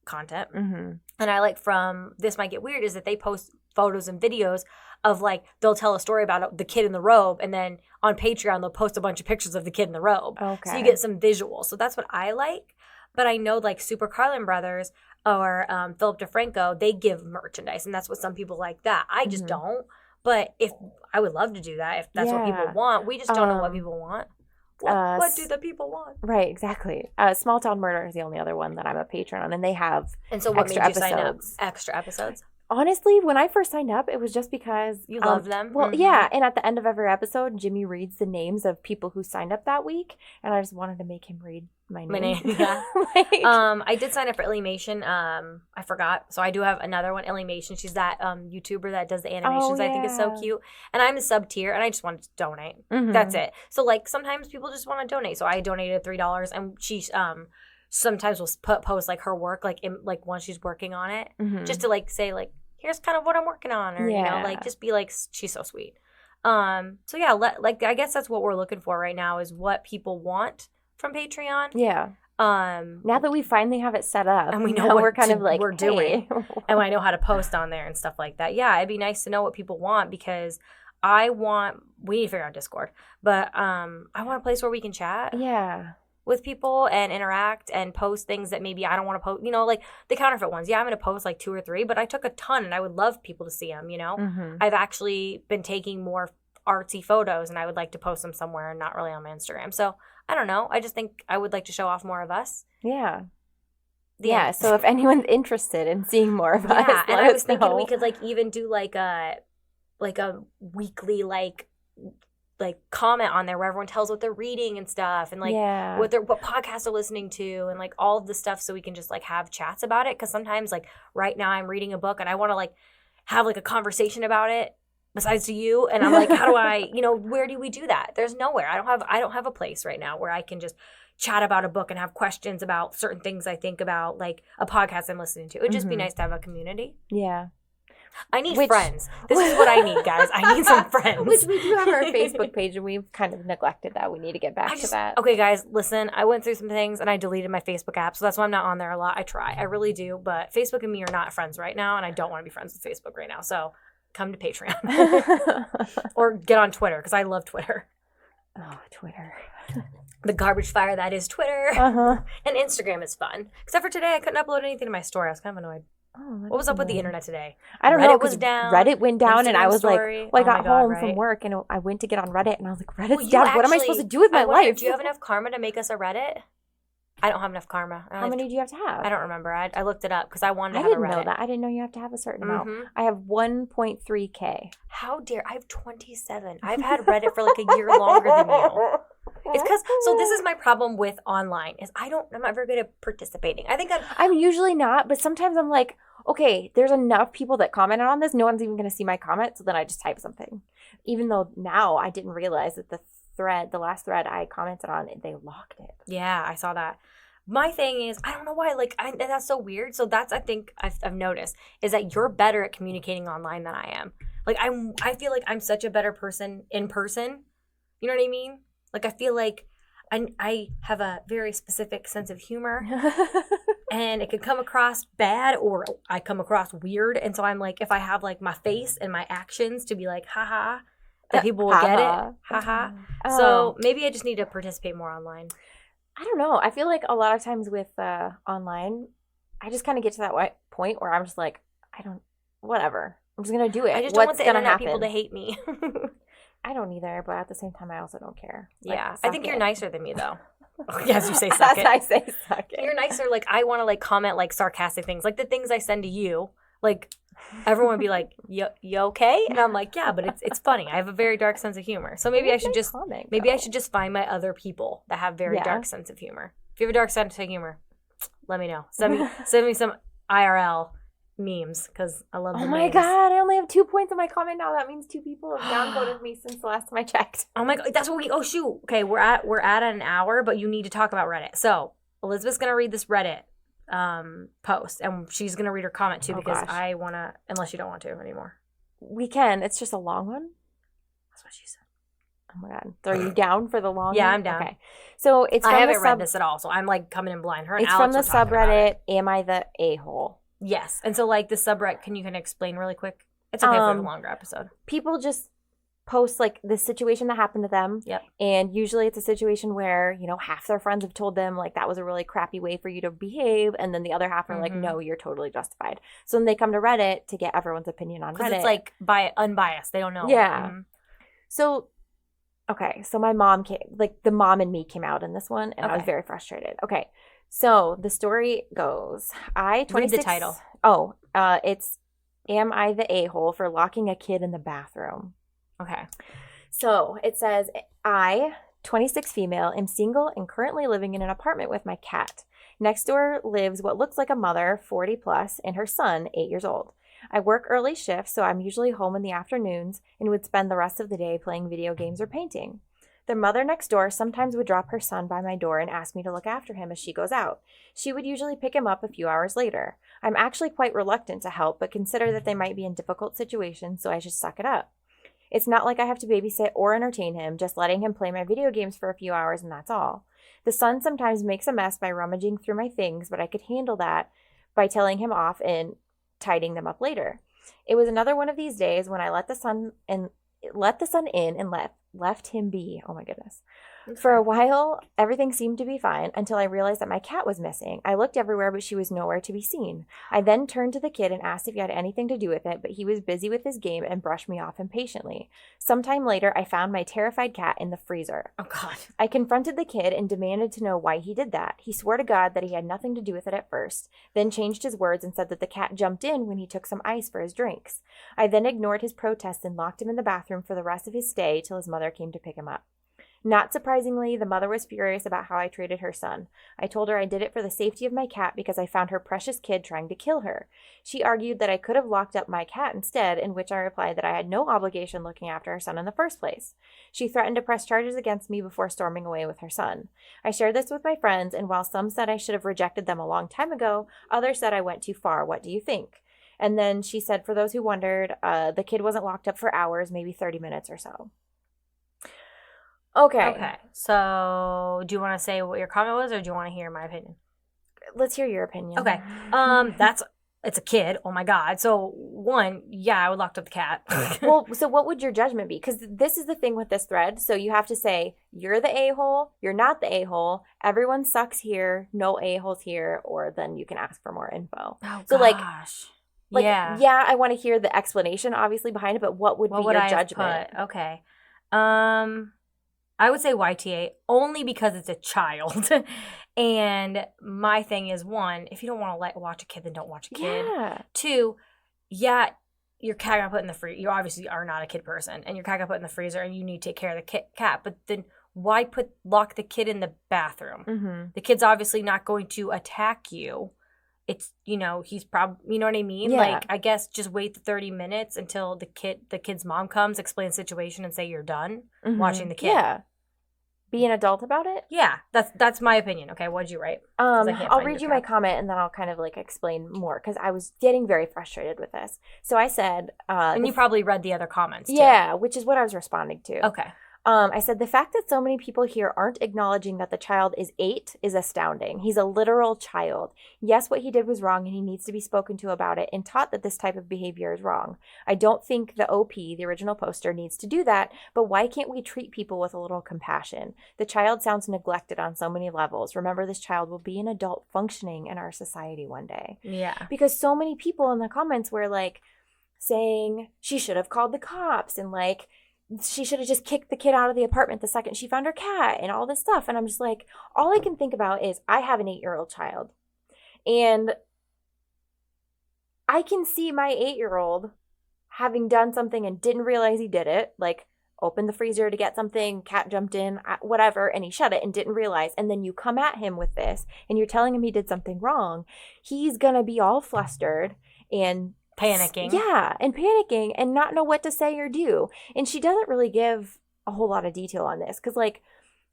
content, and I like from This Might Get Weird is that they post photos and videos of, like, they'll tell a story about the kid in the robe, and then on Patreon they'll post a bunch of pictures of the kid in the robe. Okay. So you get some visuals. So that's what I like. But I know, like, Super Carlin Brothers or Philip DeFranco, they give merchandise, and that's what some people like that. I just don't. But if I would love to do that, if that's what people want. We just don't know what people want. What do the people want? Right, exactly. Small Town Murder is the only other one that I'm a patron on, and they have And so what made you sign up? Extra episodes? Honestly, when I first signed up, it was just because... You love them? Well, yeah, and at the end of every episode, Jimmy reads the names of people who signed up that week, and I just wanted to make him read my name. My name, yeah. Like, I did sign up for Illymation. I forgot. So I do have another one, Illymation. She's that YouTuber that does the animations. I think is so cute. And I'm a sub tier, and I just wanted to donate. mhm. That's it. So like sometimes people just want to donate. So I donated $3, and she sometimes will post like her work like once she's working on it, Mhm. just to like say like here's kind of what I'm working on, or you know, like just be like she's so sweet. So yeah, like I guess that's what we're looking for right now is what people want from Patreon. Yeah. Now that we finally have it set up, and we know what we're kind of like we're doing, hey. and I know how to post on there and stuff like that. Yeah, it'd be nice to know what people want because we need to figure out Discord, but I want a place where we can chat. Yeah. With people and interact and post things that maybe I don't want to post, you know, like the counterfeit ones. Yeah, I'm going to post like 2 or 3, but I took a ton and I would love people to see them, you know. Mhm. I've actually been taking more artsy photos and I would like to post them somewhere and not really on my Instagram. So I don't know. I just think I would like to show off more of us. Yeah. The Yeah. end. So if anyone's interested in seeing more of us, Yeah, and let I was us thinking know. we could like even do like a weekly like comment on there where everyone tells what they're reading and stuff and like yeah. what podcasts they're listening to and like all of the stuff so we can just like have chats about it because sometimes like right now I'm reading a book and I want to like have like a conversation about it besides to you and I'm like how do I where do we do that? There's nowhere. I don't have a place right now where I can just chat about a book and have questions about certain things I think about like a podcast I'm listening to. It would just be Mhm. nice to have a community. Yeah. I need friends. This is what I need, guys. I need some friends. Which we do have our Facebook page, and we've kind of neglected that. We need to get back to that. Okay, guys, listen. I went through some things, and I deleted my Facebook app, so that's why I'm not on there a lot. I try. I really do. But Facebook and me are not friends right now, and I don't want to be friends with Facebook right now. So come to Patreon. Or get on Twitter, because I love Twitter. Oh, Twitter. The garbage fire that is Twitter. Uh-huh. And Instagram is fun. Except for today, I couldn't upload anything to my story. I was kind of annoyed. Oh, What was up with the internet today? I don't know. Reddit was down. Reddit went down, and I Instagram was story. like, well, I Oh my got God, home right? from work, and I went to get on Reddit, and I was like, Reddit's Well, down. What am I supposed to do with my life? Do you have enough karma to make us a Reddit? I don't have enough karma. How many do you have to have? I don't remember. I looked it up because I wanted to I have a didn't Reddit. know that. I didn't know you have to have a certain amount. Mhm. I have 1.3K. How dare I have 27? I've had Reddit for like a year longer than you. It's because this is my problem with online is I'm not very good at participating. I think I'm usually not, but sometimes I'm like, okay, there's enough people that commented on this. No one's even going to see my comment, so then I just type something. Even though now I didn't realize that the last thread I commented on, they locked it. Yeah, I saw that. My thing is, I don't know why, and that's so weird. So that's, I think, I've noticed, is that you're better at communicating online than I am. Like, I feel like I'm such a better person in person. You know what I mean? Like, I feel like I have a very specific sense of humor. And it could come across bad or I come across weird. And so I'm like, if I have like my face and my actions to be like, haha, that people will get it. Haha. So maybe I just need to participate more online. I don't know. I feel like a lot of times with online, I just kind of get to that point where I'm just like, whatever. I'm just going to do it. I just don't want the internet people to hate me. I don't either, but at the same time, I also don't care. Yeah. I think you're nicer than me, though. Yes, you say suck it. I say suck it. You're nicer. Like, I want to, like, comment, like, sarcastic things. Like, the things I send to you. Like, everyone would be like, you okay? And I'm like, yeah, but it's funny. I have a very dark sense of humor. So maybe I should just find my other people that have very dark sense of humor. If you have a dark sense of humor, let me know. Send me some IRL memes because I love the memes. Oh my God, I only have 2 points on my comment now. That means 2 people have downvoted me since the last time I checked. Oh my God, that's what shoot. Okay, we're at an hour, but you need to talk about Reddit. So Elizabeth's gonna read this Reddit post and she's gonna read her comment too because I wanna, unless you don't want to anymore. We can. It's just a long one. That's what she said. Oh my God. So are you down for the long one? Yeah, I'm down. Okay. So it's from I haven't read this at all, so I'm like coming in blind. Her and it's Alex from the subreddit, Am I the A-hole? Yes. And so like the subreddit, can you kind of explain really quick? It's okay for the longer episode. People just post like the situation that happened to them. Yep. And usually it's a situation where, half their friends have told them like that was a really crappy way for you to behave. And then the other half are like, no, you're totally justified. So then they come to Reddit to get everyone's opinion on Reddit. Because it's like unbiased. They don't know. Yeah. Mm-hmm. So, okay. So my mom the mom and me came out in this one and I was very frustrated. Okay. So the story goes, read the title. Oh, it's Am I the A-hole for locking a kid in the bathroom? Okay. So it says, I, 26 female, am single and currently living in an apartment with my cat. Next door lives what looks like a mother, 40 plus, and her son, 8 years old. I work early shifts, so I'm usually home in the afternoons and would spend the rest of the day playing video games or painting. The mother next door sometimes would drop her son by my door and ask me to look after him as she goes out. She would usually pick him up a few hours later. I'm actually quite reluctant to help, but consider that they might be in difficult situations, so I just suck it up. It's not like I have to babysit or entertain him, just letting him play my video games for a few hours and that's all. The son sometimes makes a mess by rummaging through my things, but I could handle that by telling him off and tidying them up later. It was another one of these days when I let the son in and left him be. Oh my goodness. For a while, everything seemed to be fine until I realized that my cat was missing. I looked everywhere, but she was nowhere to be seen. I then turned to the kid and asked if he had anything to do with it, but he was busy with his game and brushed me off impatiently. Sometime later, I found my terrified cat in the freezer. Oh, God. I confronted the kid and demanded to know why he did that. He swore to God that he had nothing to do with it at first, then changed his words and said that the cat jumped in when he took some ice for his drinks. I then ignored his protests and locked him in the bathroom for the rest of his stay till his mother came to pick him up. Not surprisingly, the mother was furious about how I treated her son. I told her I did it for the safety of my cat because I found her precious kid trying to kill her. She argued that I could have locked up my cat instead, in which I replied that I had no obligation looking after her son in the first place. She threatened to press charges against me before storming away with her son. I shared this with my friends, and while some said I should have rejected them a long time ago, others said I went too far. What do you think? And then she said, for those who wondered, the kid wasn't locked up for hours, maybe 30 minutes or so. Okay. So, do you want to say what your comment was, or do you want to hear my opinion? Let's hear your opinion. Okay. It's a kid. Oh my God. So, one, yeah, I would lock up the cat. Well, so what would your judgment be? Because this is the thing with this thread. So you have to say, you're the a-hole, you're not the a-hole, everyone sucks here, no a-holes here, or then you can ask for more info. Oh, so gosh. Yeah, I want to hear the explanation, obviously, behind it, but what would be your judgment? Okay. I would say YTA only because it's a child. And my thing is, one, if you don't want to watch a kid, then don't watch a kid. Yeah. Two, yeah, your cat got put in the freezer. You obviously are not a kid person, and your cat got put in the freezer, and you need to take care of the cat. But then why lock the kid in the bathroom? Mm-hmm. The kid's obviously not going to attack you. It's, he's probably, you know what I mean? Yeah. Like, I guess just wait the 30 minutes until the kid's mom comes, explain the situation, and say you're done watching the kid. Yeah. Be an adult about it? Yeah, that's my opinion. Okay, what'd you write? I'll read you my comment and then I'll kind of explain more because I was getting very frustrated with this. So I said... and you probably read the other comments, too. Yeah, which is what I was responding to. Okay. I said, the fact that so many people here aren't acknowledging that the child is 8 is astounding. He's a literal child. Yes, what he did was wrong and he needs to be spoken to about it and taught that this type of behavior is wrong. I don't think the OP, the original poster, needs to do that, but why can't we treat people with a little compassion? The child sounds neglected on so many levels. Remember, this child will be an adult functioning in our society one day. Yeah. Because so many people in the comments were saying she should have called the cops and she should have just kicked the kid out of the apartment the second she found her cat and all this stuff. And I'm just all I can think about is I have an 8-year-old child. And I can see my 8-year-old having done something and didn't realize he did it. Opened the freezer to get something, cat jumped in, whatever, and he shut it and didn't realize. And then you come at him with this and you're telling him he did something wrong. He's going to be all flustered and panicking. Yeah, and panicking and not know what to say or do. And she doesn't really give a whole lot of detail on this. Because,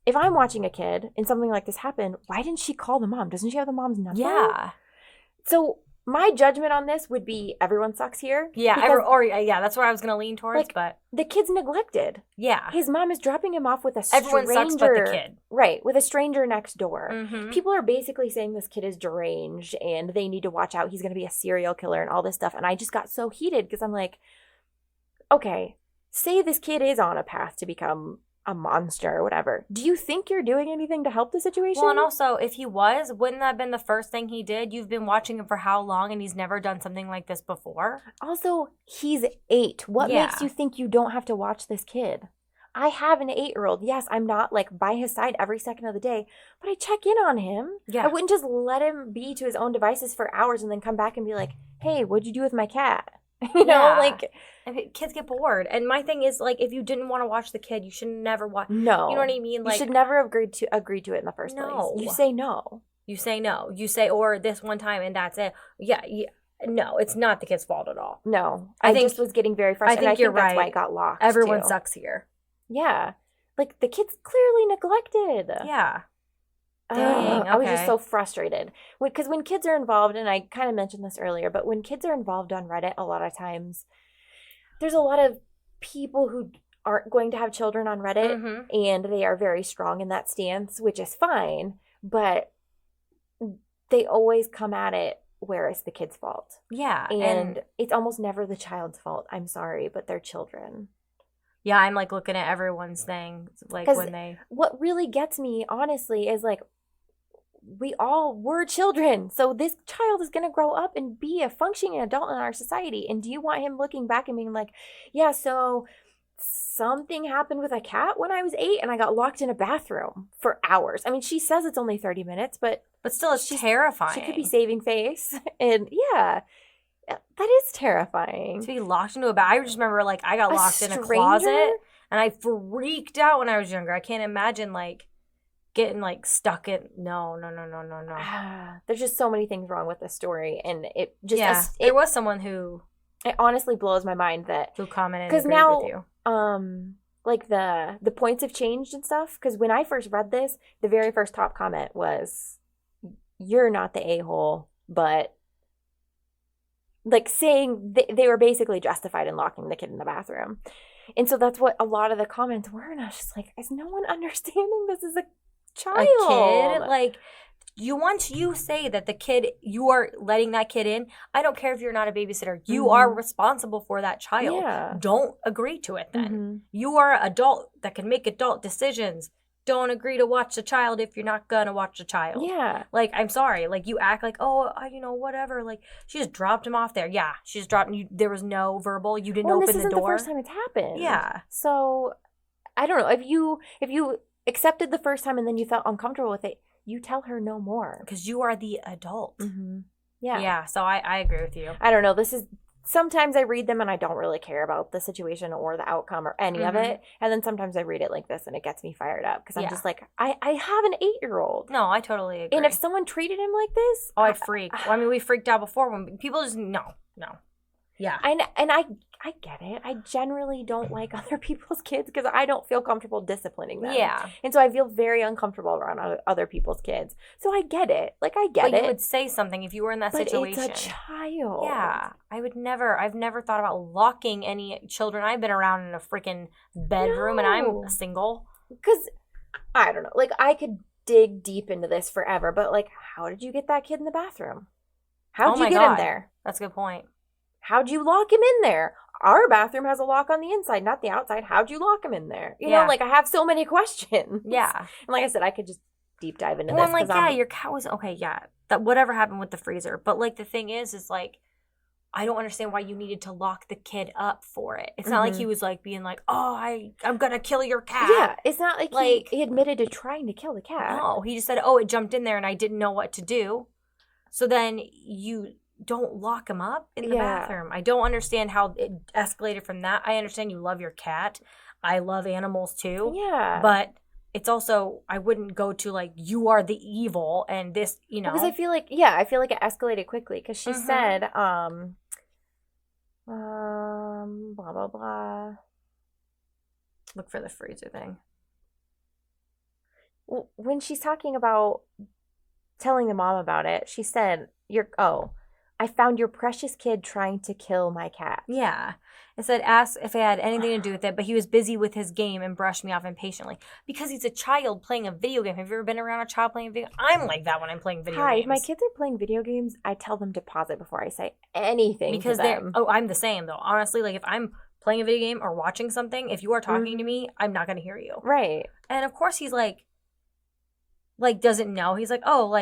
if I'm watching a kid and something like this happened, why didn't she call the mom? Doesn't she have the mom's number? Yeah. So my judgment on this would be everyone sucks here. Yeah, that's where I was going to lean towards. But the kid's neglected. Yeah. His mom is dropping him off with a stranger. Everyone sucks but the kid. Right, with a stranger next door. Mm-hmm. People are basically saying this kid is deranged and they need to watch out. He's going to be a serial killer and all this stuff. And I just got so heated because I'm okay, say this kid is on a path to become a monster or whatever. Do you think you're doing anything to help the situation? Well, and also, if he was, wouldn't that have been the first thing he did? You've been watching him for how long, and he's never done something like this before? Also, he's 8. What makes you think you don't have to watch this kid? I have an 8-year-old. Yes, I'm not by his side every second of the day, but I check in on him. Yeah. I wouldn't just let him be to his own devices for hours and then come back and be hey, what'd you do with my cat? You know, like... kids get bored. And my thing is, like, if you didn't want to watch the kid, you should never watch. No. You know what I mean? Like, you should never have agreed to it in the first place. You say no. You say no. You say, or this one time and that's it. Yeah. No, it's not the kid's fault at all. No. I just was getting very frustrated. I think you're right. That's why it got locked. Everyone sucks here. Yeah. Like, the kid's clearly neglected. Yeah. Dang, okay. I was just so frustrated. Because when kids are involved, and I kind of mentioned this earlier, but when kids are involved on Reddit, a lot of times... There's a lot of people who aren't going to have children on Reddit, and they are very strong in that stance, which is fine, but they always come at it where it's the kid's fault. Yeah. And it's almost never the child's fault. I'm sorry, but they're children. Yeah, I'm, like, looking at everyone's thing, like, when they... What really gets me, honestly, is, like, we all were children. So this child is going to grow up and be a functioning adult in our society. And do you want him looking back and being like, yeah, so something happened with a cat when I was 8 and I got locked in a bathroom for hours. I mean, she says it's only 30 minutes, but still it's terrifying. She could be saving face. And yeah, that is terrifying. To be locked into a bathroom. I just remember, like, I got locked in a closet and I freaked out when I was younger. I can't imagine, like, getting, like, stuck in... No. There's just so many things wrong with this story, and it just... Yeah, there was someone who... It honestly blows my mind that... Who commented and agreed with you. Like, the points have changed and stuff, because when I first read this, the very first top comment was, you're not the a-hole, but... Like, saying... They were basically justified in locking the kid in the bathroom. And so that's what a lot of the comments were, and I was just like, is no one understanding this is a child? A kid? Like, once you say that the kid, you are letting that kid in, I don't care if you're not a babysitter. You are responsible for that child. Yeah. Don't agree to it then. You are an adult that can make adult decisions. Don't agree to watch the child if you're not going to watch the child. Yeah. Like, I'm sorry. Like, you act like, whatever. Like, she just dropped him off there. Yeah, she just dropped him. There was no verbal. You didn't open the door. This isn't the first time it's happened. Yeah. So, I don't know. If you accepted the first time and then you felt uncomfortable with it, you tell her no more. Because you are the adult. Yeah. Yeah, so I agree with you. I don't know. Sometimes I read them and I don't really care about the situation or the outcome or any of it. And then sometimes I read it like this and it gets me fired up. Because I'm just like, I have an 8-year-old. No, I totally agree. And if someone treated him like this... Oh, I'd freak. I mean, we freaked out before when people just... No. Yeah. And I get it. I generally don't like other people's kids because I don't feel comfortable disciplining them. Yeah. And so I feel very uncomfortable around other people's kids. So I get it. Like, I get it. But you would say something if you were in that situation. But it's a child. Yeah. I've never thought about locking any children I've been around in a freaking bedroom and I'm single. Because, I don't know. Like, I could dig deep into this forever, but, like, how did you get that kid in the bathroom? How'd you get him there? That's a good point. How'd you lock him in there? Our bathroom has a lock on the inside, not the outside. How'd you lock him in there? You know, like, I have so many questions. Yeah. And like I said, I could just deep dive into this. I'm like, your cat was, okay, yeah. That whatever happened with the freezer. But, like, the thing is like, I don't understand why you needed to lock the kid up for it. It's not like he was, like, being like, oh, I'm going to kill your cat. Yeah, it's not like he admitted to trying to kill the cat. No, he just said, oh, it jumped in there and I didn't know what to do. So then you... don't lock him up in the bathroom. I don't understand how it escalated from that. I understand you love your cat. I love animals too. Yeah. But it's also, I wouldn't go to like, you are the evil and this, you know. Because I feel like it escalated quickly because she said, blah, blah, blah. Look for the freezer thing. When she's talking about telling the mom about it, she said, I found your precious kid trying to kill my cat. Yeah. It said, ask if it had anything to do with it, but he was busy with his game and brushed me off impatiently. Because he's a child playing a video game. Have you ever been around a child playing a video game? I'm like that when I'm playing video games. If my kids are playing video games, I tell them to pause it before I say anything because to them. I'm the same, though. Honestly, like, if I'm playing a video game or watching something, if you are talking to me, I'm not going to hear you. Right. And, of course, he's like, doesn't know. He's like, oh,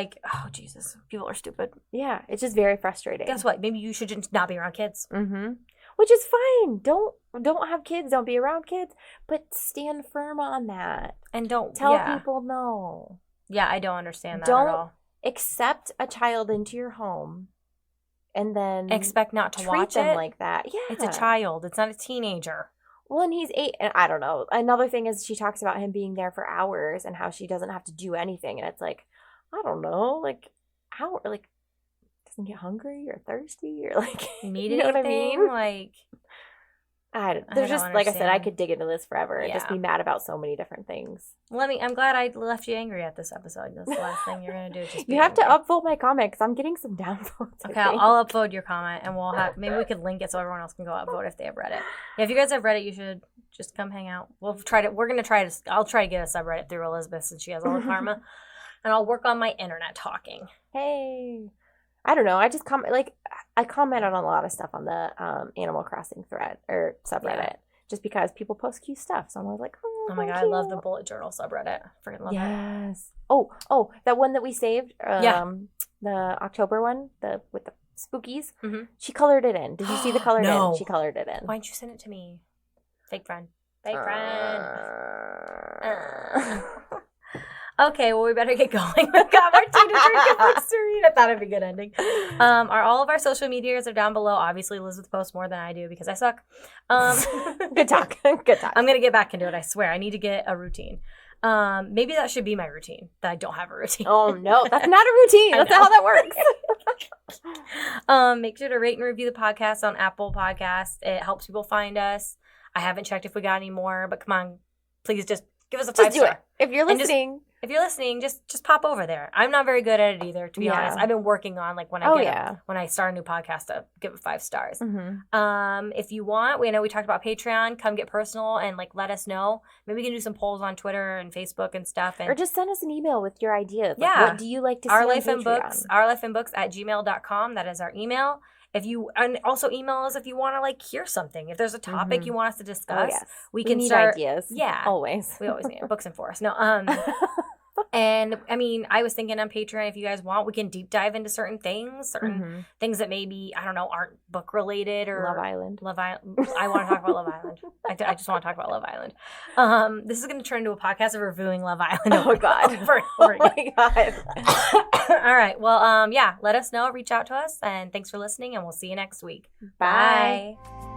Jesus, people are stupid. Yeah, it's just very frustrating. Guess what? Maybe you should just not be around kids. Mm-hmm. Which is fine. Don't have kids. Don't be around kids. But stand firm on that. And don't tell people no. Yeah, I don't understand that at all. Don't accept a child into your home and then expect not to watch them it like that. Yeah. It's a child. It's not a teenager. Well, and he's 8, and I don't know. Another thing is she talks about him being there for hours and how she doesn't have to do anything, and it's like, I don't know, like, how, like, doesn't get hungry or thirsty or like, need you know anything? What I mean? Like, there's just like I said, I could dig into this forever and just be mad about so many different things. I'm glad I left you angry at this episode. That's the last thing you're gonna do. Just you have to upvote my comment because I'm getting some downvotes. Okay, I'll upvote your comment and we'll have maybe we could link it so everyone else can go upvote if they have Reddit. Yeah, if you guys have Reddit, you should just come hang out. I'll try to get a subreddit through Elizabeth since she has all the karma, and I'll work on my internet talking. Hey. I don't know. I just I commented on a lot of stuff on the Animal Crossing thread or subreddit just because people post cute stuff. So I'm always like, oh my God, I love the bullet journal subreddit. Freaking love it. Yes. Oh, that one that we saved. The October one, with the spookies. Mm-hmm. She colored it in. Did you see the colored in? She colored it in. Why didn't you send it to me? Fake friend. Okay, well, we better get going. We've got Martina drinking Listerine. I thought it'd be a good ending. All of our social medias are down below. Obviously, Elizabeth posts more than I do because I suck. Good talk. Good talk. I'm going to get back into it, I swear. I need to get a routine. Maybe that should be my routine, that I don't have a routine. Oh, no. That's not a routine. That's not how that works. Make sure to rate and review the podcast on Apple Podcasts. It helps people find us. I haven't checked if we got any more, but come on. Please just give us a 5-star. If you're listening... If you're listening, just pop over there. I'm not very good at it either, to be honest. I've been working on when I start a new podcast to give it 5 stars. Mm-hmm. If you want, we talked about Patreon. Come get personal and let us know. Maybe we can do some polls on Twitter and Facebook and stuff. Or just send us an email with your ideas. What do you like to see on Patreon? ourlifeinbooks@gmail.com. That is our email. And also email us if you want to hear something. If there's a topic you want us to discuss, we can need start ideas. Yeah, always. We always need books and forest. No, and I was thinking on Patreon, if you guys want, we can deep dive into certain things things that maybe aren't book related or Love Island. I want to talk about Love Island. I just want to talk about Love Island. This is going to turn into a podcast of reviewing Love Island. Oh God! Oh my God! All right. Well, let us know. Reach out to us, and thanks for listening. And we'll see you next week. Bye. Bye.